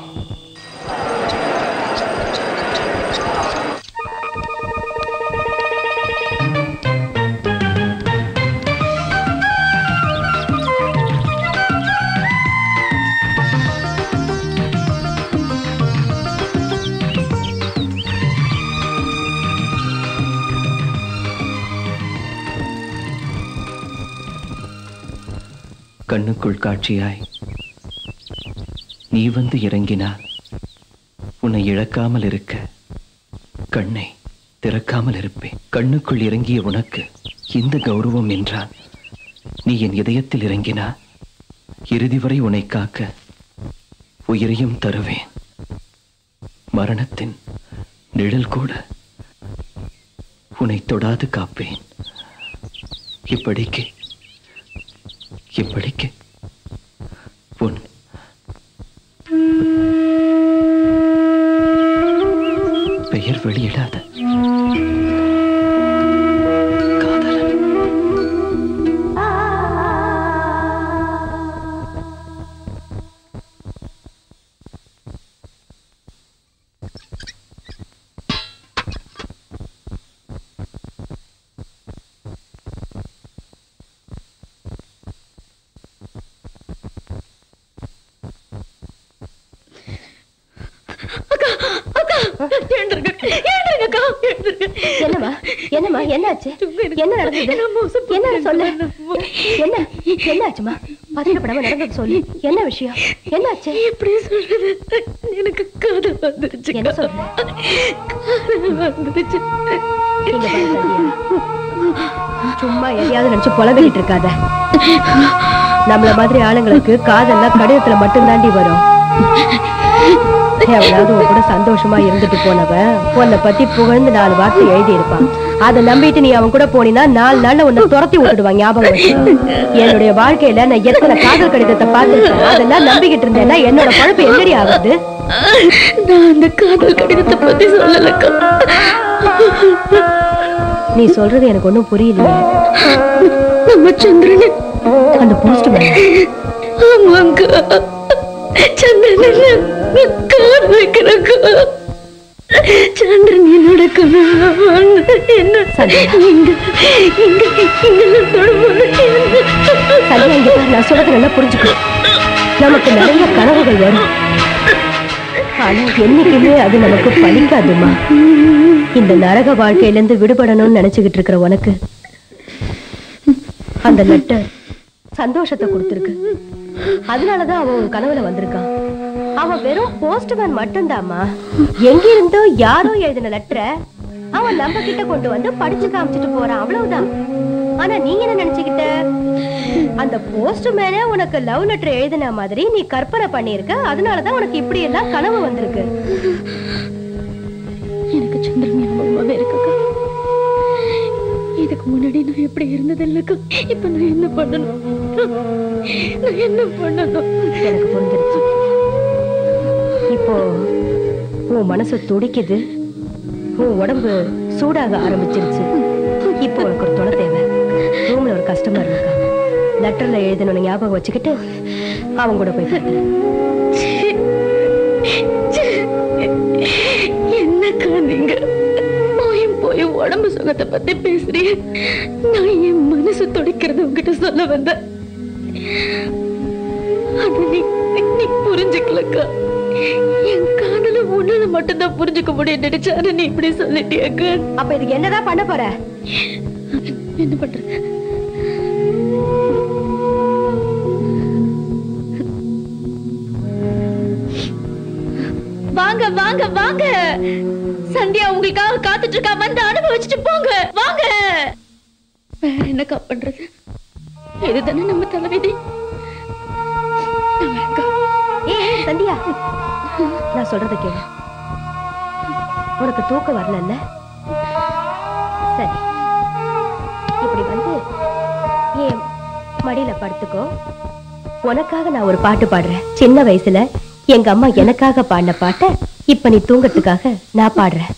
கண்ணுக்குள் காட்சியாய் நீ வந்து இறங்கினால் உன்னை இழக்காமல் இருக்க கண்ணை திறக்காமல் இருப்பேன். கண்ணுக்குள் இறங்கிய உனக்கு இந்த கௌரவம் என்றால் நீ என் இதயத்தில் இறங்கினால் இறுதி வரை உன்னை காக்க உயிரையும் தருவேன். மரணத்தின் நிழல் கூட உன்னை தொடாது காப்பேன். இப்படிக்கு உன் பெயர் வெளியிடாத காதலன். என்னம்மா என்னம்மா என்னாச்சு? என்ன நடந்தது? என்ன சொல்லு. என்ன என்னாச்சுமா? பதட்டப்படாம நடந்தது சொல்லு. என்ன விஷயம்? என்னாச்சு? எப்படி சொல்றது? எனக்கு காதல் வந்துருச்சு. என்ன சொல்ற? வந்துருச்சு. இங்க பாரு சந்தியா, சும்மா எதையாவது நினைச்சு புலம்பிக்கிட்டு இருக்காத. நம்மள மாதிரி ஆளுங்களுக்கு காதல்லாம் கடிதத்துல மட்டும் தாண்டி வரும். எவ்வளவு உன் கூட சந்தோஷமா இருந்துட்டு போனவன் உன்னை பத்தி புகழ்ந்து 4 வார்த்தை எழுதி இருப்பான். அதை நம்பிட்டு நீ அவன் கூட போனீன்னா 4 நாள்ல உன்னை துரத்தி விட்டுடுவான். ஞாபகம் வச்சு. என்னுடைய வாழ்க்கையில நான் எத்தனை காதல் கடிதத்தை பார்த்துருக்கேன். அதெல்லாம் நம்பிக்கிட்டு இருந்தேன்னா என்னோட பழப்பு என்னடி ஆகுது? நான் அந்த காதல் கடிதத்தை பத்தி சொல்லலக்கா. நீ சொல்றது எனக்கு ஒண்ணும் புரியலையே. நம்ம சந்திரன் அந்த போஸ்ட்மேன். ஆமாங்க, சந்திரன் கார் வைக்கிறக்கா. சந்திரன் என்னோட நான் சொல்றது நல்லா புரிஞ்சுக்கோ. நமக்கு நிறைய கனவுகள் வரும், ஆனா என்னைக்குமே அது நமக்கு பலிக்காதுமா. இந்த நரக வாழ்க்கையில இருந்து விடுபடணும்னு நினைச்சுக்கிட்டு இருக்கிற உனக்கு அந்த லெட்டர் சந்தோஷத்தை கொடுத்திருக்கு. அதனாலதான் அவன் உன் கனவுல வந்திருக்கான். அவன் வெறும் போஸ்ட்மேன் மட்டும்தாம்மா. எங்கிருந்தோ யாரோ எழுதின லெட்டரை அவன் நம்ம கிட்ட கொண்டு வந்து படிச்சு காமிச்சிட்டு போறான், அவ்வளவுதான். ஆனா நீங்க என்ன நினைச்சுக்கிட்ட? அந்த போஸ்ட்மேனே உனக்கு லவ் லெட்டர் எழுதின மாதிரி நீ கற்பனை பண்ணிருக்க. அதனாலதான் உனக்கு இப்படி எல்லாம் கனவு வந்திருக்கு. எனக்கு சந்திரன் ஞாபகமாவே இருக்குக்கா. இதுக்கு முன்னாடி நான் எப்படி இருந்தது இல்லக்கா. இப்ப நான் என்ன பண்ணணும்? எனக்கு புரிஞ்சிருச்சு. இப்போ உன் மனசு துடிக்குது, உன் உடம்பு சூடாக ஆரம்பிச்சிருச்சு. இப்போ உனக்கு ஒரு துணை தேவை. ரூம்ல ஒரு கஸ்டமர் இருக்கா. லெட்டர்ல எழுதணும்னு ஞாபகம் வச்சுக்கிட்டு அவங்க கூட போய் பார்க்கிறேன். என்னக்கா நீங்க போய் உடம்பு சுகத்தை பத்தி பேசுறீங்க? நான் என் மனசு துடிக்கிறது உங்ககிட்ட சொல்ல வந்தேன். அது நீ புரிஞ்சுக்கலக்கா. என் காதல உன்னால மட்டும்தான் புரிஞ்சுக்க முடியும் நினைச்சாரு. நீ இப்படி சொல்லிட்டியாக்க. அப்ப இதுக்கு என்னதான் பண்ண போற? என்ன பண்றது? வாங்க வாங்க வாங்க, சந்தியா உங்களுக்காக காத்துட்டு இருக்கா. வந்து அனுபவிச்சுட்டு போங்க. வாங்க. வேற என்னக்கா பண்றது? இதுதானே நம்ம தலைவிதி. சந்தியா, நான் சொல்றத கேளு. உனக்கு தூக்கம் வரல? சரி, இப்படி வந்து என் மடியில படுத்துக்கோ. உனக்காக நான் ஒரு பாட்டு பாடுறேன். சின்ன வயசுல எங்க அம்மா எனக்காக பாடின பாட்டை இப்ப நீ தூங்கறதுக்காக நான் பாடுறேன்.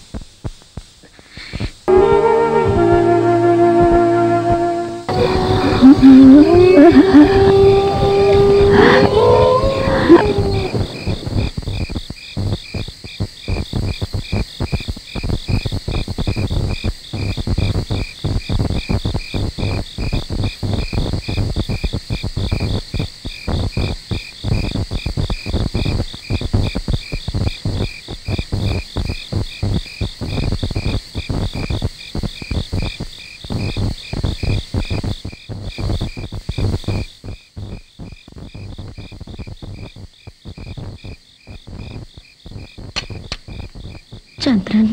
சந்திரன்,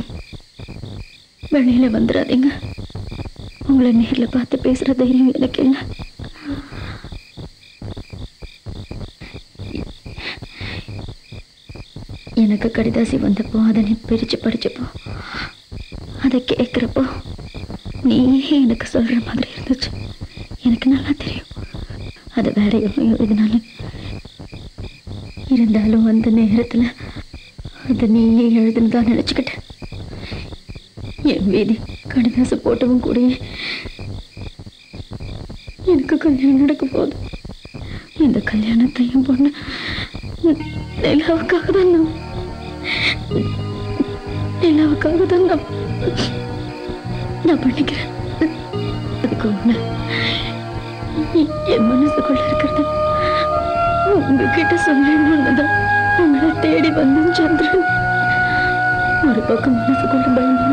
வெளியில வந்துடாதீங்க. உங்களை நேர்ல பார்த்து பேசுற தைரியம் எனக்கு இல்லை. எனக்கு கடிதாசி வந்தப்போ அதை நீ பிரிச்சு படிச்சப்போ அதை கேட்கிறப்போ நீயே எனக்கு சொல்ற மாதிரி இருந்துச்சு. எனக்கு நல்லா தெரியும் அது வேற எவ்வளோ எழுதினாலும். இருந்தாலும் அந்த நேரத்துல அது நீயே எழுதுனதா நினைச்சுக்கிட்டேன். என் வீதி கடிதாசு போட்டவும் கூட எனக்கு கல்யாணம் நடக்க போகுது. இந்த கல்யாணத்தையும் பொண்ணு நிலாவுக்காக தான் நான் பண்ணிக்கிறேன். அதுக்கு ஒண்ணு என் மனசுக்குள்ள இருக்கிறது உங்ககிட்ட சொல்லணும்னுதான் உங்களை தேடி வந்தேன் சந்திரன். ஒரு பக்கம் மனசுக்குள்ள பயந்து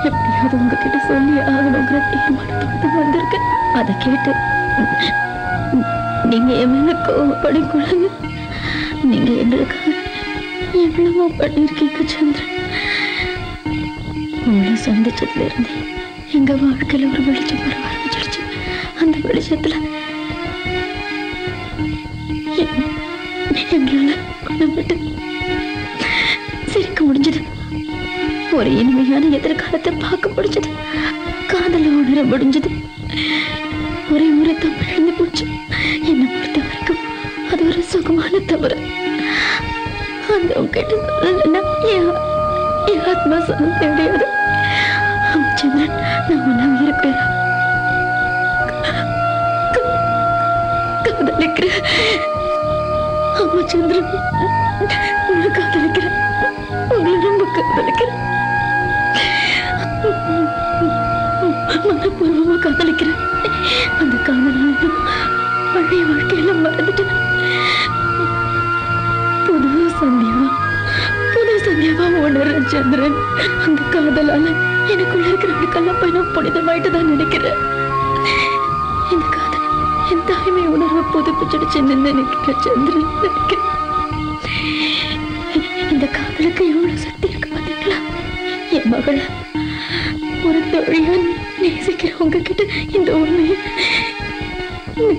எப்படியாவது உங்ககிட்ட சொல்லி ஆகணுங்கிற தீர்மானத்தோடு வந்திருக்கேன். அதை கேட்டு நீங்க என் மேல கோவப்படக்கூடாது. நீங்க எங்களுக்காக எவ்வளவோ பண்ணிருக்கீங்க சந்திரன். உங்களை சந்திச்சதுல இருந்து எங்க வாழ்க்கையில ஒரு வெளிச்சம் வர ஆரம்பிச்சிருச்சு. அந்த வெளிச்சத்துல எங்களால குணம் விட்டு சிரிக்க முடிஞ்சது. ஒரு இனிமையான எதிர்காலத்தை பார்க்க முடிஞ்சது. காதல உணர முடிஞ்சது. ஒரே முறை தப்பு இழந்து போச்சு. என்னை பொறுத்த வரைக்கும் அது ஒரு சுகமான தவறு. அந்த உங்ககிட்ட சொல்லலைன்னா என் ஆத்மா சாந்தி அடையாது. சந்திரன், நான் உன்ன இருக்கிறேன், காதலிக்கிறேன். ஆமா சந்திரன், உங்களை காதலிக்கிறேன். உங்களை ரொம்ப காதலிக்கிறேன். மனப்பூர்வமா காதலிக்கிறேன். அந்த காதலான பழைய வாழ்க்கையில மறந்துட்டேன். புது சந்தியாவா உணர்றேன் சந்திரன். அந்த காதலால எனக்குள்ள இருக்கிற கல்லப்பை நான் புனிதமாயிட்டு தான் நினைக்கிறேன். இந்த காதல் என் தாய்மை உணர்வை புதுப்பிச்சிடுச்சுன்னு நினைக்கிறேன் சந்திரன். நினைக்கிறேன் இந்த காதலுக்கு எவ்வளவு சக்தி இருக்கு பாத்தீங்களா? என் மகளை ஒரு தொழிலா நேசிக்கிற உங்ககிட்ட இந்த உண்மையை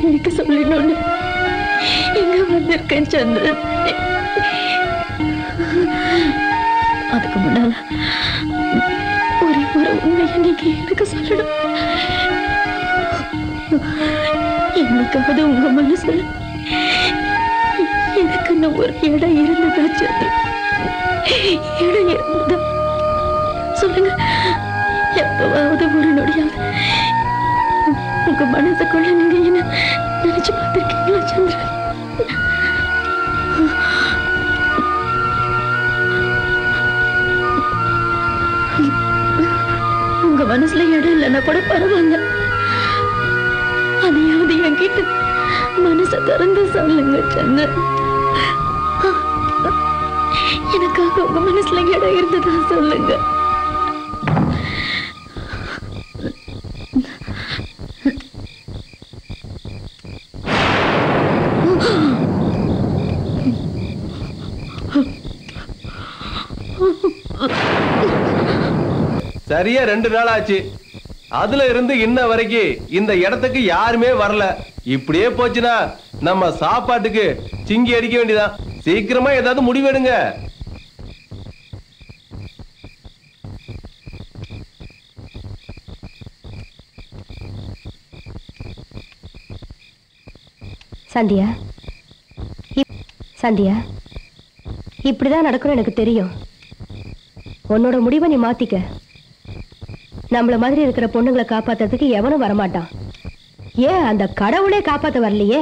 எனக்கு சொல்லணும்னு இங்க வந்திருக்கேன் சந்திரன். அதுக்கு முன்னால ஒரே ஒரு உண்மையை நீங்க எனக்கு சொல்லணும். எனக்காவது உங்க மனசுல எனக்குன்னு ஒரு இடம் இருந்ததா சந்திரன்? இடம் இருந்ததா சொல்லுங்க. எப்பவாவது ஒரு நொடியாவது உங்க மனசுக்குள்ள நீங்க என்ன நினைச்சு பார்த்திருக்கீங்களா சந்திரன்? உங்க மனசுல இடம் இல்லைன்னா கூட பரவாயில்ல. அதையாவது என்கிட்ட மனசை திறந்து சொல்லுங்க சந்திரன். எனக்காக உங்க மனசுல இடம் இருந்ததா சொல்லுங்க. சரியா 2 நாள் ஆச்சு. அதுல இருந்து இன்ன வரைக்கும் இந்த இடத்துக்கு யாருமே வரல. இப்படியே போச்சுன்னா நம்ம சாப்பாட்டுக்கு சிங்கி அடிக்க வேண்டியதான். சீக்கிரமா ஏதாவது முடிவெடுங்க. சந்தியா, சந்தியா, இப்படிதான் நடக்கணும் எனக்கு தெரியும். உன்னோட முடிவை நீ மாத்திக்க. நம்மள மாதிரி இருக்கிற பொண்ணுங்களை காப்பாத்துறதுக்கு எவனும் வரமாட்டான். ஏன் அந்த கடவுளே காப்பாத்த வரலையே?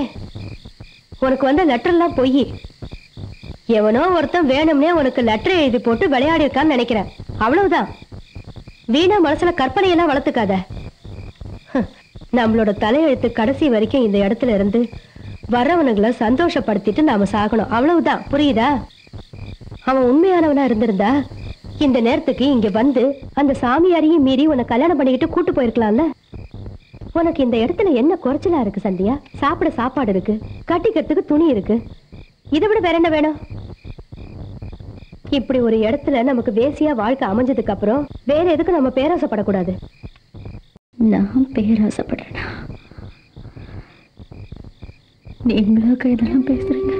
உனக்கு வந்த லெட்டர் எல்லாம் பொய். எவனோ ஒருத்தன் வேணும்னே உனக்கு லெட்டர் எழுதி போட்டு விளையாடி இருக்கான்னு நினைக்கிறேன். அவ்வளவுதான். வீணா மனசுல கற்பனை எல்லாம் வளர்த்துக்காத. நம்மளோட தலையெழுத்து கடைசி வரைக்கும் இந்த இடத்துல இருந்து வர்றவனுங்களை சந்தோஷப்படுத்திட்டு நாம சாகணும். அவ்வளவுதான். புரியுதா? அவன் உண்மையானவனா இருந்திருந்தா இந்த நேரத்துக்கு இங்க வந்து அந்த சாமியாரையும் மீறி உன்னை கல்யாணம் பண்ணிக்கிட்டு கூட்டு போயிருக்கலாம்ல. உனக்கு இந்த இடத்துல என்ன குறைச்சலா இருக்கு சந்தியா? சாப்பிட சாப்பாடு இருக்கு, கட்டிக்கிறதுக்கு துணி இருக்கு. இதை விட வேற என்ன வேணும்? இப்படி ஒரு இடத்துல நமக்கு வேசியா வாழ்க்கை அமைஞ்சதுக்கு அப்புறம் வேற எதுக்கு நம்ம பேராசைப்படக்கூடாது? நான் பேராசைப்படுறேனா? நீங்களா இதெல்லாம் பேசுறீங்க?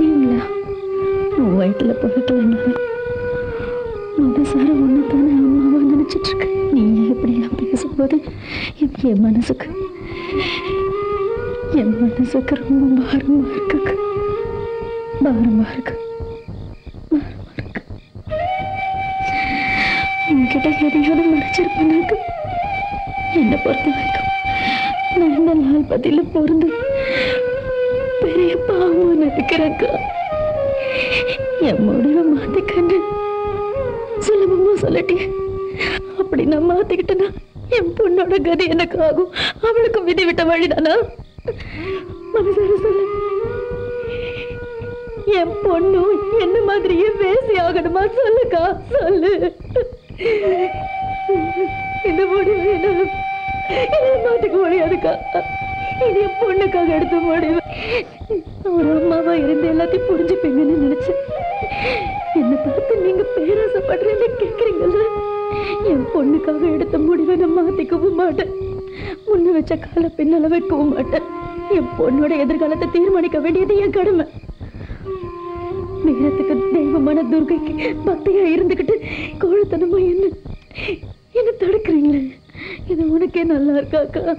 நீங்களா உன் வயிற்றுல பிறக்கலனால மனசார ஒண்ணு தானே அம்மாவா நினைச்சிட்டு இருக்க. நீங்க எப்படிலாம் பேசும்போது என் மனசுக்கு ரொம்ப பாரமா இருக்கு. உங்ககிட்ட எதையாவது மறைச்சிருப்பேனாக்கு. என்னை பொறுத்த வரைக்கும் நான் இந்த நாள் பதில பொருந்து பெரிய பாவமா நினைக்கிறேக்கா. என் முடிவை மாத்திக்கன்னு சுலபமா சொல்லிட்டேன். அப்படி நான் மாத்திக்கிட்டேன்னா என் பொண்ணோட கதி எனக்கு ஆகும். அவளுக்கு விதி விட்ட வழிதானா? மனசார சொல்ல, என் பொண்ணு என்ன மாதிரியே பேசி ஆகணுமா? சொல்லுக்கா, சொல்லு. இந்த முடிவு மாத்திக்க முடியாதுக்கா. இது என் பொண்ணுக்காக எடுத்த முடிவு. ஒரு அம்மாவா இருந்து எல்லாத்தையும் புரிஞ்சுப்பீங்கன்னு நினைச்சேன். என்ன பார்த்து நீங்க பேராசைப்படுறேன்னு கேக்குறீங்கல்ல. என் பொண்ணுக்காக எடுத்த முடிவை நான் மாத்திக்கவும் மாட்டேன். முன்ன வச்ச கால பின்னால வைக்கவும் மாட்டேன். என் பொண்ணோட எதிர்காலத்தை தீர்மானிக்க வேண்டியது என் கடமை. நேரத்துக்கு தெய்வமான துர்கைக்கு பக்தியா இருந்துகிட்டு கோழத்தனமா என்ன தடுக்கிறீங்களே? இது உனக்கே நல்லா இருக்காக்கா?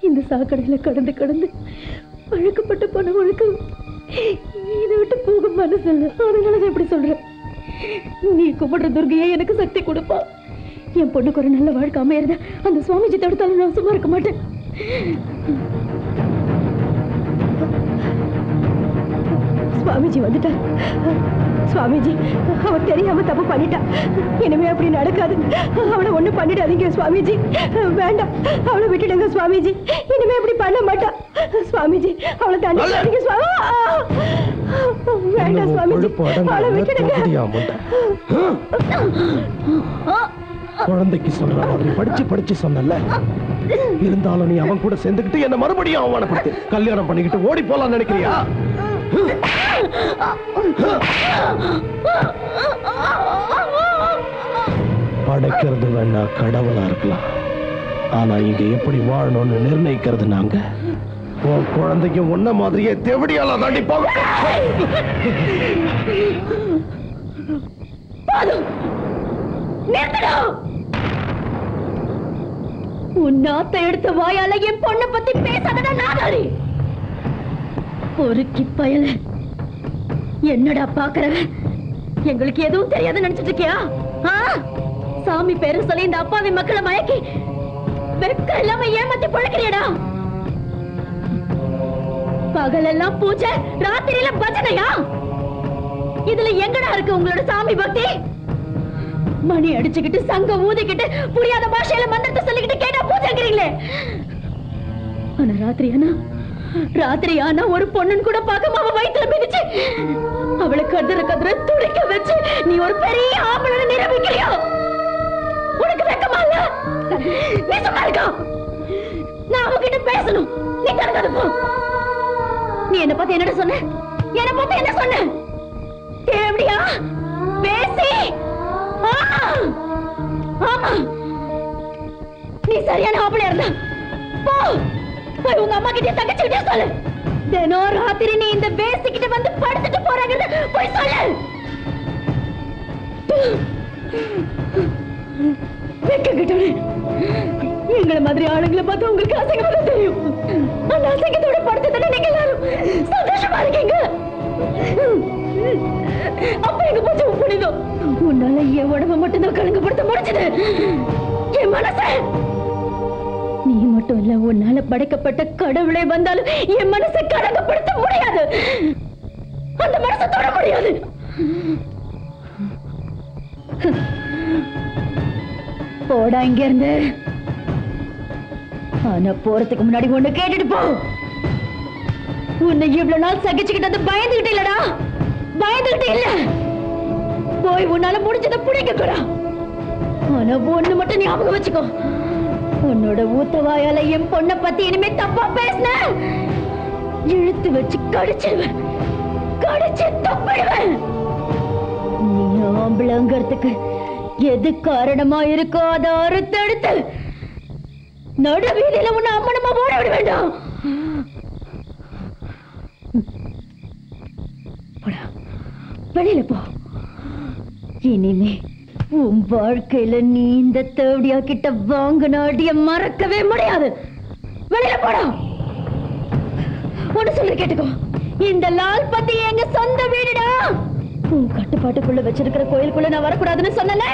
இந்த சாக்கடையில கடந்து பழக்கப்பட்ட போனவனுக்கு இதை விட்டு போக மனசு இல்லை. அதனாலதான் எப்படி சொல்ற? நீ கும்பிடுற துர்கையே எனக்கு சக்தி கொடுப்பா. என் பொண்ணுக்கு ஒரு நல்ல வாழ்க்கை அமையறத அந்த சுவாமிஜி தடுத்தாலும் நான் சும்மா இருக்க மாட்டேன். சுவாமிஜி வந்துட்டா. சுவாமிஜி, அவ தெரியாம தப்பு பண்ணிட்டா. இனிமே அப்படி நடக்காது. அவளை ஒண்ணு பண்ணிடாதீங்க சுவாமிஜி. வேண்டாம், அவளை விட்டுடுங்க சுவாமிஜி. இனிமே அப்படி பண்ண மாட்டா சுவாமிஜி. அவளை தண்டிக்காதீங்க சுவாமி. வேண்டாம் சுவாமிஜி, அவளை விட்டுடுங்க. குழந்தைக்கு சொல்ற மாதிரி படிச்சு சொன்னல. இருந்தாலும் நீ அவன் கூட சேர்ந்துக்கிட்டு என்ன மறுபடியும் அவமானப்படுத்தி கல்யாணம் பண்ணிக்கிட்டு ஓடி போலாம் நினைக்கிறியா? படைக்கிறது வேணா கடவுளா இருக்கலாம். ஆனா இங்க எப்படி வாழணும்னு நிர்ணயிக்கிறது நாங்க. உன் குழந்தைக்கு உன்ன மாதிரியே தேவடியால தாண்டி போக. உன் நாத்த எடுத்த வாயால என் பொண்ணை பத்தி பேசாதடா நாதாரி. பொறுக்கி பயல, என்னடா பாக்குற? எங்களுக்கு எதுவும் தெரியாதுன்னு நினைச்சிட்டு இருக்கியா? சாமி பேரு சொல்லி இந்த அப்பாவி மக்களை மயக்கி வெக்க இல்லாம ஏமாத்தி பழக்கிறியடா. பகலெல்லாம் பூஜை, ராத்திரியில பஜனையா? இதுல எங்கடா இருக்கு உங்களோட சாமி பக்தி? மணி அடிச்சுக்கிட்டு சங்க ஊதிக்கிட்டு புரியாத பாஷையில மந்திரத்தை சொல்லிக்கிட்டு கேட்டா பூஜைங்கிறீங்களே. ஆனா ராத்திரி ஆனா ஒரு பொண்ணுன்னு கூட பார்க்காம அவ வயிற்றுல மிதிச்சு அவளை கதற துடிக்க வச்சு நீ ஒரு பெரிய ஆம்பளை நிரூபிக்கிறியா? உனக்கு வெக்கமா இல்ல? நீ சும்மா இருக்கா? நான் அவகிட்ட பேசணும். நீ தடுக்காத போ. நீ என்ன பார்த்து என்னடா சொன்ன? என்ன பார்த்து என்ன சொன்ன? எப்படியா பேசி? ஆமா, நீ சரியான ஆம்பளையா இருந்தா போ. போய் உங்க அம்மா கிட்ட தங்கச்சிக்கிட்டே சொல்லு. தினம் ராத்திரி நீ இந்த வேசிக்கிட்ட வந்து படுத்துட்டு போறாங்க போய் சொல்லு. வெக்கக்கிட்டோட எங்களை மாதிரி ஆளுங்களை பார்த்து உங்களுக்கு அசைக்கமா தெரியும். அந்த அசைக்கத்தோட படுத்ததானே நீங்க எல்லாரும் சந்தோஷமா இருக்கீங்க. அப்ப எங்க போச்சு புனிதம்? உன்னால என் உடம்ப மட்டும்தான் கலங்கப்படுத்த முடிச்சது, என் மனச. நீ மட்டும் இல்ல, உன்னால படைக்கப்பட்ட கடவுளை வந்தாலும் என் மனசை கலங்கப்படுத்த முடியாது. அந்த மனசை தொட முடியாது. போடா இங்க இருந்து. ஆனா போறதுக்கு முன்னாடி ஒண்ணு கேட்டுட்டு போ. உன்னை இவ்வளவு நாள் சகிச்சுக்கிட்டு பயந்துகிட்டு இல்லடா, பயந்துகிட்டு இல்ல. போய் உன்னால முடிஞ்சதை பிடிக்க கூட. ஆனா ஒண்ணு மட்டும் ஞாபகம் வச்சுக்கோ, உன்னோட ஊத்தவாயால என் பொண்ணை பத்தி இனிமே தப்பா பேசின இழுத்து வச்சு கடிச்சிடுவேன், கடிச்சு தப்பிடுவேன். நீ ஆம்பளங்கிறதுக்கு எது காரணமா இருக்கோ அதை அறுத்தெடுத்து நடு வீதியில உன்னை அம்மனமா ஓட விட வேண்டாம். வெளியில போ. இனிமே உன் வாழ்க்கையில நீ இந்த தேவடியா கிட்ட வாங்கின அடிய மறக்கவே முடியாது. வெளியில போடா. ஒண்ணு சொல்லி கேட்டுக்கோ, இந்த லால் பத்தி எங்க சொந்த வீடுடா. உன் கட்டுப்பாட்டுக்குள்ள வச்சிருக்கிற கோயிலுக்குள்ள நான் வரக்கூடாதுன்னு சொன்னல.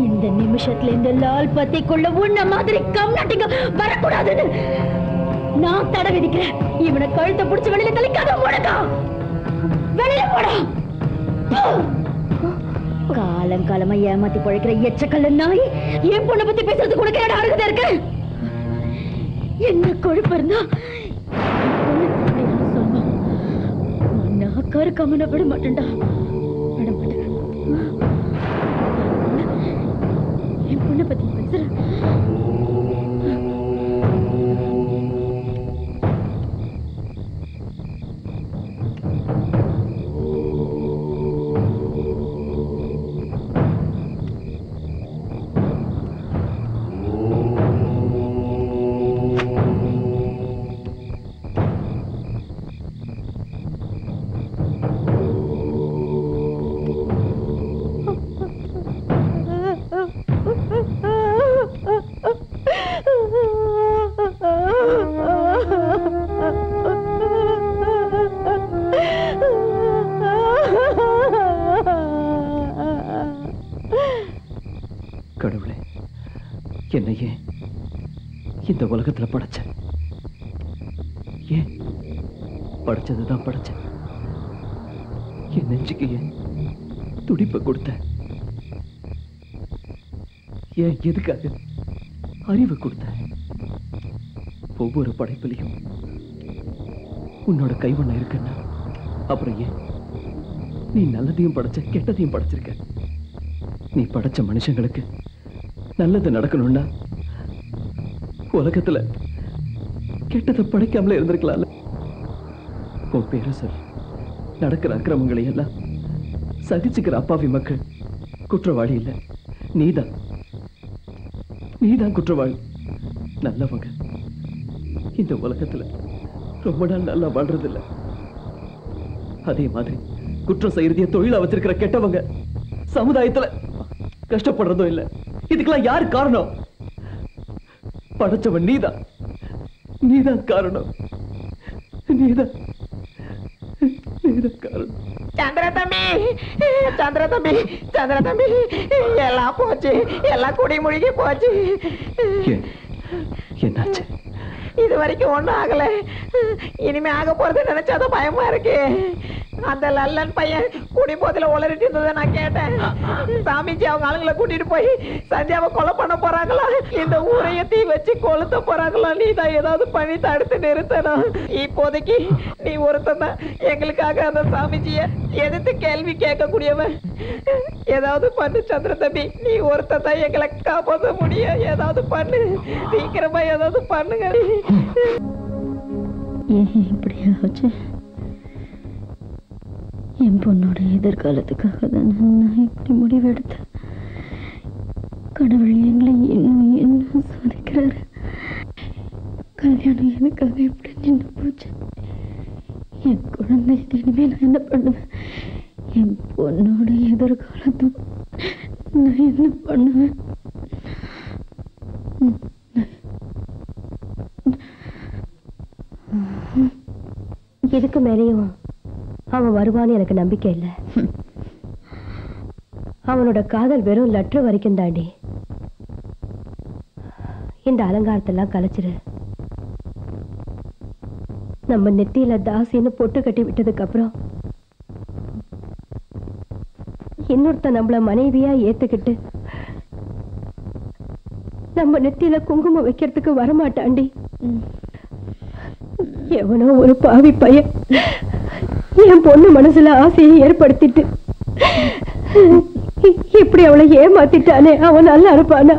இந்த நிமிஷத்துல இந்த லால் பத்திக்குள்ள உன்ன மாதிரி கம்நாட்டிங்க வரக்கூடாதுன்னு நான் தடை விதிக்கிறேன். இவனை கழுத்தை பிடிச்சு வெளியில தள்ளிக்காத. முடக்கா வெளியில போடா. காலங்காலமா ஏமாத்தி பழைக்கிற எச்சக்கல்ல நாய் என் பொண்ணை பத்தி பேசுறதுக்கு உனக்கு என்ன அருகதை இருக்கு? என்ன கொழுப்பு இருந்தா சொல்லுவான். நான் கருக்காம விட மாட்டேன்டா, விட மாட்டேன். என் பொண்ணை பத்தி பேசுற கடவுளே, என்னையே இந்த உலகத்துல படைச்ச, ஏன் படைச்சதுதான் படைச்ச. என் நெஞ்சுக்கு ஏன் துடிப்பை கொடுத்த, ஏன் எதுக்காக அறிவு கொடுத்த. ஒவ்வொரு படைப்பிலையும் உன்னோட கைவண்ணம் இருக்குன்னா அப்புறம் ஏன் நீ நல்லதையும் படைச்ச கெட்டதையும் படைச்சிருக்க. நீ படைச்ச மனுஷங்களுக்கு நல்லது நடக்கணும்னா உலகத்துல கெட்டதை படைக்காமலே இருந்திருக்கலாம்ல. உன் பேர சொல் நடக்கிற அக்கிரமங்களை எல்லாம் சகிச்சுக்கிற அப்பாவி மக்கள் குற்றவாளி இல்ல, நீதான். நீதான் குற்றவாளி. நல்லவங்க இந்த உலகத்துல ரொம்ப நாள் நல்லா வாழ்றது இல்ல. அதே மாதிரி குற்றம் செய்யறதைய தொழிலா வச்சிருக்கிற கெட்டவங்க சமுதாயத்துல கஷ்டப்படுறதும் இல்ல. இதுக்கெல்லாம் யாரு காரணம்? படைச்சவன் நீதான். நீதான் காரணம். நீதான் காரணம். சந்திர தம்பி, சந்திர தம்பி, சந்திர தம்பி, எல்லாம் போச்சு, எல்லாம் குடி முழுகி போச்சு. என்னாச்சு? இது வரைக்கும் ஒண்ணும் ஆகல, இனிமே ஆக போறது நினைச்சாதான் பயமா இருக்கு. அந்த லல்லன் பையன் குடி போதில உளறிட்டு இருந்ததை நான் கேட்டேன். சாமிஜி அவங்க ஆளுங்களை கூட்டிட்டு போய் சந்தியாவை கொலை பண்ண போறாங்களா, இந்த ஊரைய தீ வச்சு கொளுத்த போறாங்களா. நீ தான் ஏதாவது பண்ணி தடுத்து நிறுத்தணும். இப்போதைக்கு நீ ஒருத்தன் தான் எங்களுக்காக அந்த சாமிஜிய எதிர்த்து கேள்வி கேட்கக்கூடியவன். ஏதாவது பண்ணு சந்திர தம்பி, நீ ஒருத்தன் தான் எங்களை காப்பாற்ற முடியும். ஏதாவது பண்ணு, சீக்கிரமா ஏதாவது பண்ணுங்க. இப்படி ஆச்சு. என் பொண்ணோட எதிர்காலத்துக்காக தான் நான் இப்படி முடிவெடுத்தேன். கடவுள் எங்களை இன்னும் சோதிக்கிறாரு. கல்யாணம் எனக்காக எப்படி நின்று போச்சு. என் குழந்தை இனிமே நான் என்ன பண்ணுவேன்? என் பொண்ணோட எதிர்காலத்துக்கு நான் என்ன பண்ணுவேன்? இதுக்கு மேலேயும் அவன் வருவான்னு எனக்கு நம்பிக்கை இல்லை. அவனோட காதல் வெறும் லெட்டர் வரைக்கும் தாண்டி. இந்த அலங்காரத்தெல்லாம் கலைச்சிரு. நம்ம நெத்தியில தாசின்னு பொட்டு கட்டி விட்டதுக்கு அப்புறம் இன்னொருத்த நம்மள மனைவியா ஏத்துக்கிட்டு நம்ம நெத்தியில குங்குமம் வைக்கிறதுக்கு வரமாட்டாண்டி. எவனோ ஒரு பாவி பையன் என் பொண்ணு மனசுல ஆசையை ஏற்படுத்திட்டு இப்படி அவளை ஏமாத்திட்டானே. அவன் நல்லா இருப்பானா?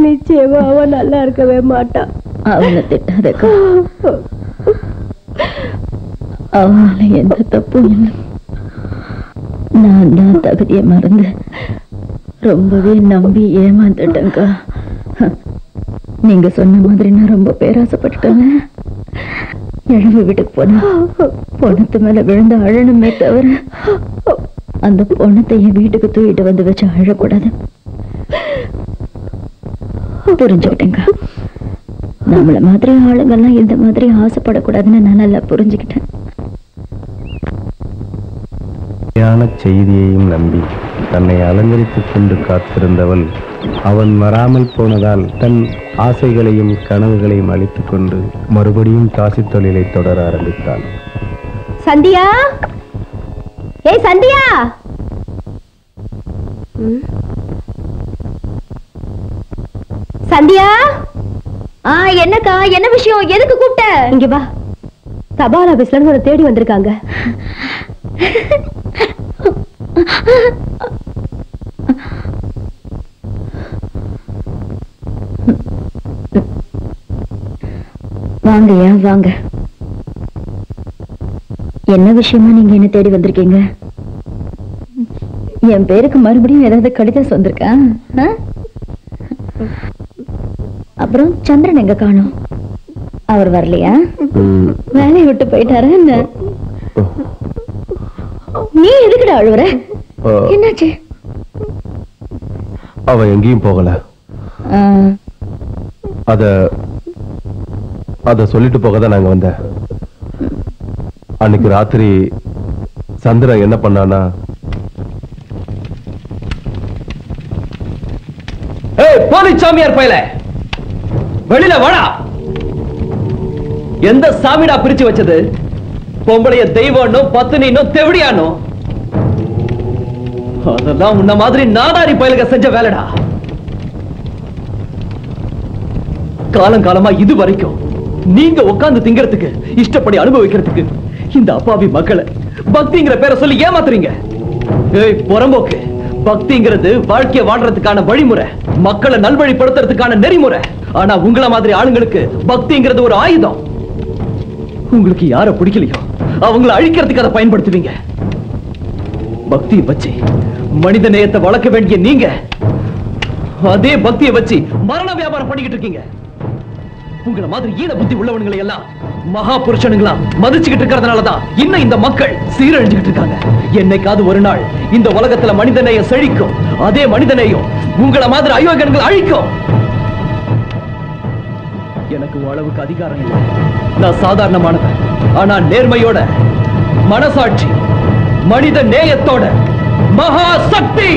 நிச்சயமா அவன் நல்லா இருக்கவே மாட்டான். அவனை திட்டாதக்கா. அவனால எந்த தப்பும் இல்லை. நான் தான் தகுதியை மறந்து ரொம்பவே நம்பி ஏமாந்துட்டேங்க்கா. நீங்க சொன்ன மாதிரி நான் ரொம்ப பேராசப்பட்டுட்டேங்க. இழவு வீட்டுக்கு போனா பொணத்து மேல விழுந்து அழணுமே தவிர அந்த பொணத்தை என் வீட்டுக்கு தூக்கிட்டு வந்து வச்சு அழக்கூடாது. புரிஞ்சுக்கிட்டேங்க. நம்மள மாதிரி ஆளுங்கெல்லாம் இந்த மாதிரி ஆசைப்படக்கூடாதுன்னு நான் நல்லா புரிஞ்சுக்கிட்டேன். செய்தியையும் நம்பி தன்னை அலங்கரித்துக் கொண்டு காத்திருந்தவள் அவன் வராமல் போனதால் தன் ஆசைகளையும் கனவுகளையும் அழித்துக் கொண்டு மறுபடியும் காசி தொழிலை தொடர ஆரம்பித்தாள். சந்தியா, ஏய் சந்தியா. சந்தியா. என்னக்கா? என்ன விஷயம்? எதுக்கு கூப்பிட்ட? இங்க வா. தபால் ஆபீஸ்ல உன்னை தேடி வந்திருக்காங்க. வாங்கய்யா வாங்க. என்ன விஷயமா நீங்க என்ன தேடி வந்திருக்கீங்க? என் பேருக்கு மறுபடியும் ஏதாவது கடிதம் வந்திருக்கா? அப்புறம் சந்திரன் எங்க காணோம்? அவர் வரலையா? வேலையை விட்டு போயிட்டாரா என்ன? நீ எதுக்குடா அழுவுற? என்னாச்சு? அவ எங்கேயும் போகல. அத சொல்லிட்டு போகதான் நாங்க வந்தேன். அன்னைக்கு ராத்திரி சந்திரன் என்ன பண்ணானா, போலி சாமியார் பயல வெளியில வாடா. எந்த சாமிடா பிரிச்சு வச்சது? பொம்பளைய தெய்வம் பத்தினும் தெவடியானும் அதெல்லாம் உன்ன மாதிரி நாடாரி பயலுக செஞ்ச வேலைடா. காலங்காலமா இது வரைக்கும் நீங்க உட்கார்ந்து திங்கிறதுக்கு இஷ்டப்படி அனுபவிக்கிறதுக்கு இந்த அப்பாவி மக்களை பக்திங்கிற பேரை சொல்லி ஏமாத்துறீங்க. புறம்போக்கு. பக்திங்கிறது வாழ்க்கைய வாழ்றதுக்கான வழிமுறை, மக்களை நல்வழிப்படுத்துறதுக்கான நெறிமுறை. ஆனா உங்கள மாதிரி ஆளுங்களுக்கு பக்திங்கிறது ஒரு ஆயுதம். உங்களுக்கு யார பிடிக்கலையோ அவங்களை அழிக்கிறதுக்கு அதை பயன்படுத்துவீங்க. பக்தியை வச்சு மனித நேயத்தை வளர்க்க வேண்டிய நீங்க அதே பக்தியை வச்சு மரண வியாபாரம் பண்ணிக்கிட்டு இருக்கீங்க. உங்கள மாதிரி ஈன புத்தி உள்ளவனுங்களை எல்லாம் மகா புருஷனுங்களா மதிச்சுக்கிட்டு இருக்கிறதுனாலதான் இன்னும் இந்த மக்கள் சீரழிஞ்சுக்கிட்டு இருக்காங்க. என்னைக்காவது ஒரு நாள் இந்த உலகத்துல மனிதநேயம் செழிக்கும். அதே மனிதநேயம் உங்கள மாதிரி அயோக்கியன்கள் அழிக்கும். எனக்கு அளவுக்கு அதிகாரம் இல்லை. நான் சாதாரணமானவன். ஆனா நேர்மையோட, மனசாட்சி, மனித நேயத்தோட மகா சக்தி.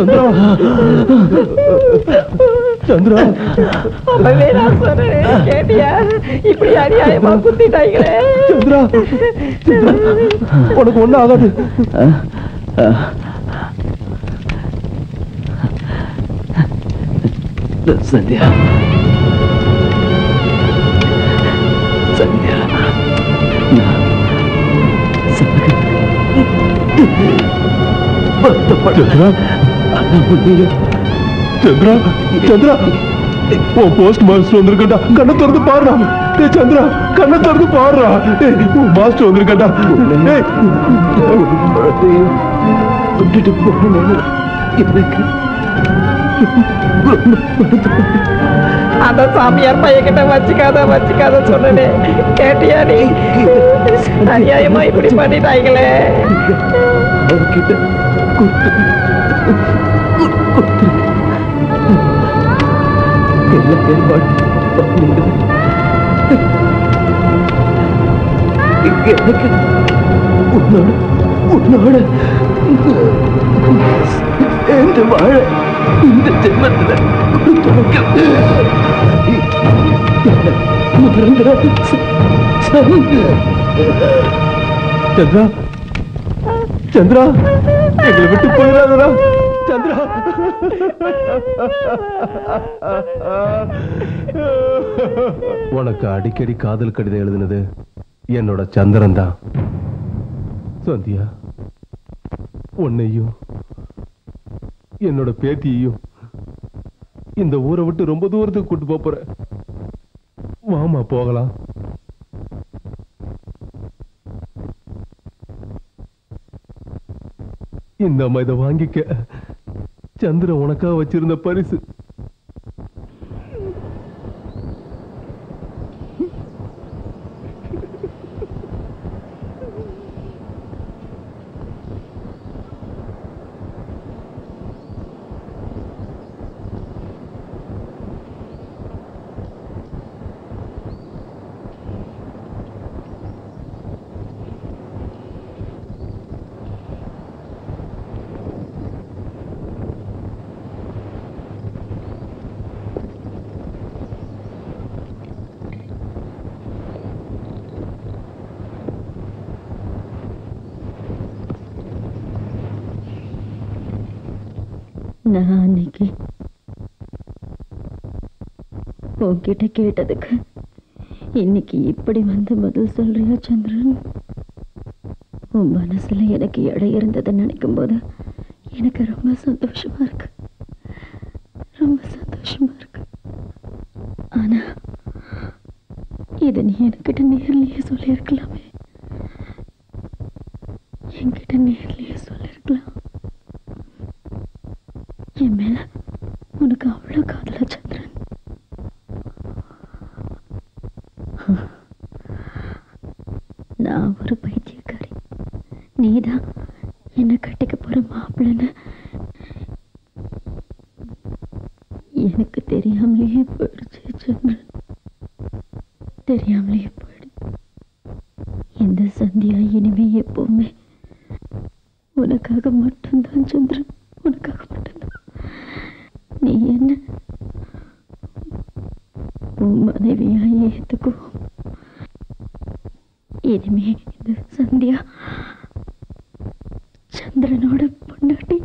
சந்திரா சந்திரா கேட்டியா இப்படி அநியாயமா குத்திட்டாங்களே. சந்திரா உனக்கு ஒண்ணும் ஆகாது. சந்தியா சந்தியா சந்திரா சந்திரா உன் போஸ்ட் மாஸ்டர் வந்திருக்கா, கண்ணை திறந்து பாடுறா. சந்திரா கண்ணை திறந்து பாடுறா. உன் மாஸ்டர் வந்திருக்கா. விட்டுட்டு போகணும் எனக்கு. அந்த சாமியார் பையன்கிட்ட வச்சுக்காத சொன்னே கேட்டியா நீ? அநியாயமா இப்படி பண்ணிட்டாங்களே. அவர்கிட்ட எல்லா ஏற்பாடு எனக்கு உன்னோட சேர்ந்து வாழ இந்த ஜென்மத்துல சந்திரா சந்திரா எங்களை விட்டு போயிடாதடா சந்திரா. உனக்கு அடிக்கடி காதல் கடிதம் எழுதுனது என்னோட சந்திரன் தான். சந்தியா உன்னையும் என்னோட பேத்தியையும் இந்த ஊரை விட்டு ரொம்ப தூரத்துக்கு கூட்டு போற. வாமா போகலாம். இந்த அம்மா இதை வாங்கிக்க. சந்திரன் உனக்காக வச்சிருந்த பரிசு. நான் அன்னைக்கு உன்கிட்ட கேட்டதுக்கு இன்னைக்கு இப்படி வந்து பதில் சொல்றியா சந்திரன்? உன் மனசுல எனக்கு இடம் இருந்ததை நினைக்கும் போது எனக்கு ரொம்ப சந்தோஷமா இருக்கு, ரொம்ப சந்தோஷமா இருக்கு. ஆனா இதை நீ என்கிட்ட நேர்லயே சொல்லியிருக்கலாமே, என்கிட்ட நேர்லயே சொல்லியிருக்கலாம். என் மேல உனக்கு அவ்வளவு காதலா சந்திரன்? நான் ஒரு பைத்தியக்காரி, நீதான் என்ன கட்டிக்க போற மாப்பிள்ளன்னு எனக்கு தெரியாமலேயே போயிடுச்சு சந்திரன், தெரியாமலேயே போயிடு. இந்த சந்தியா இனிமே எப்பவுமே உனக்காக மட்டும்தான் சந்திரன், உனக்காக மட்டும்தான். நீ என்ன உன் மனைவியா ஏத்துக்கோ. இனிமே இந்த சந்தியா சந்திரனோட பொண்டாட்டி.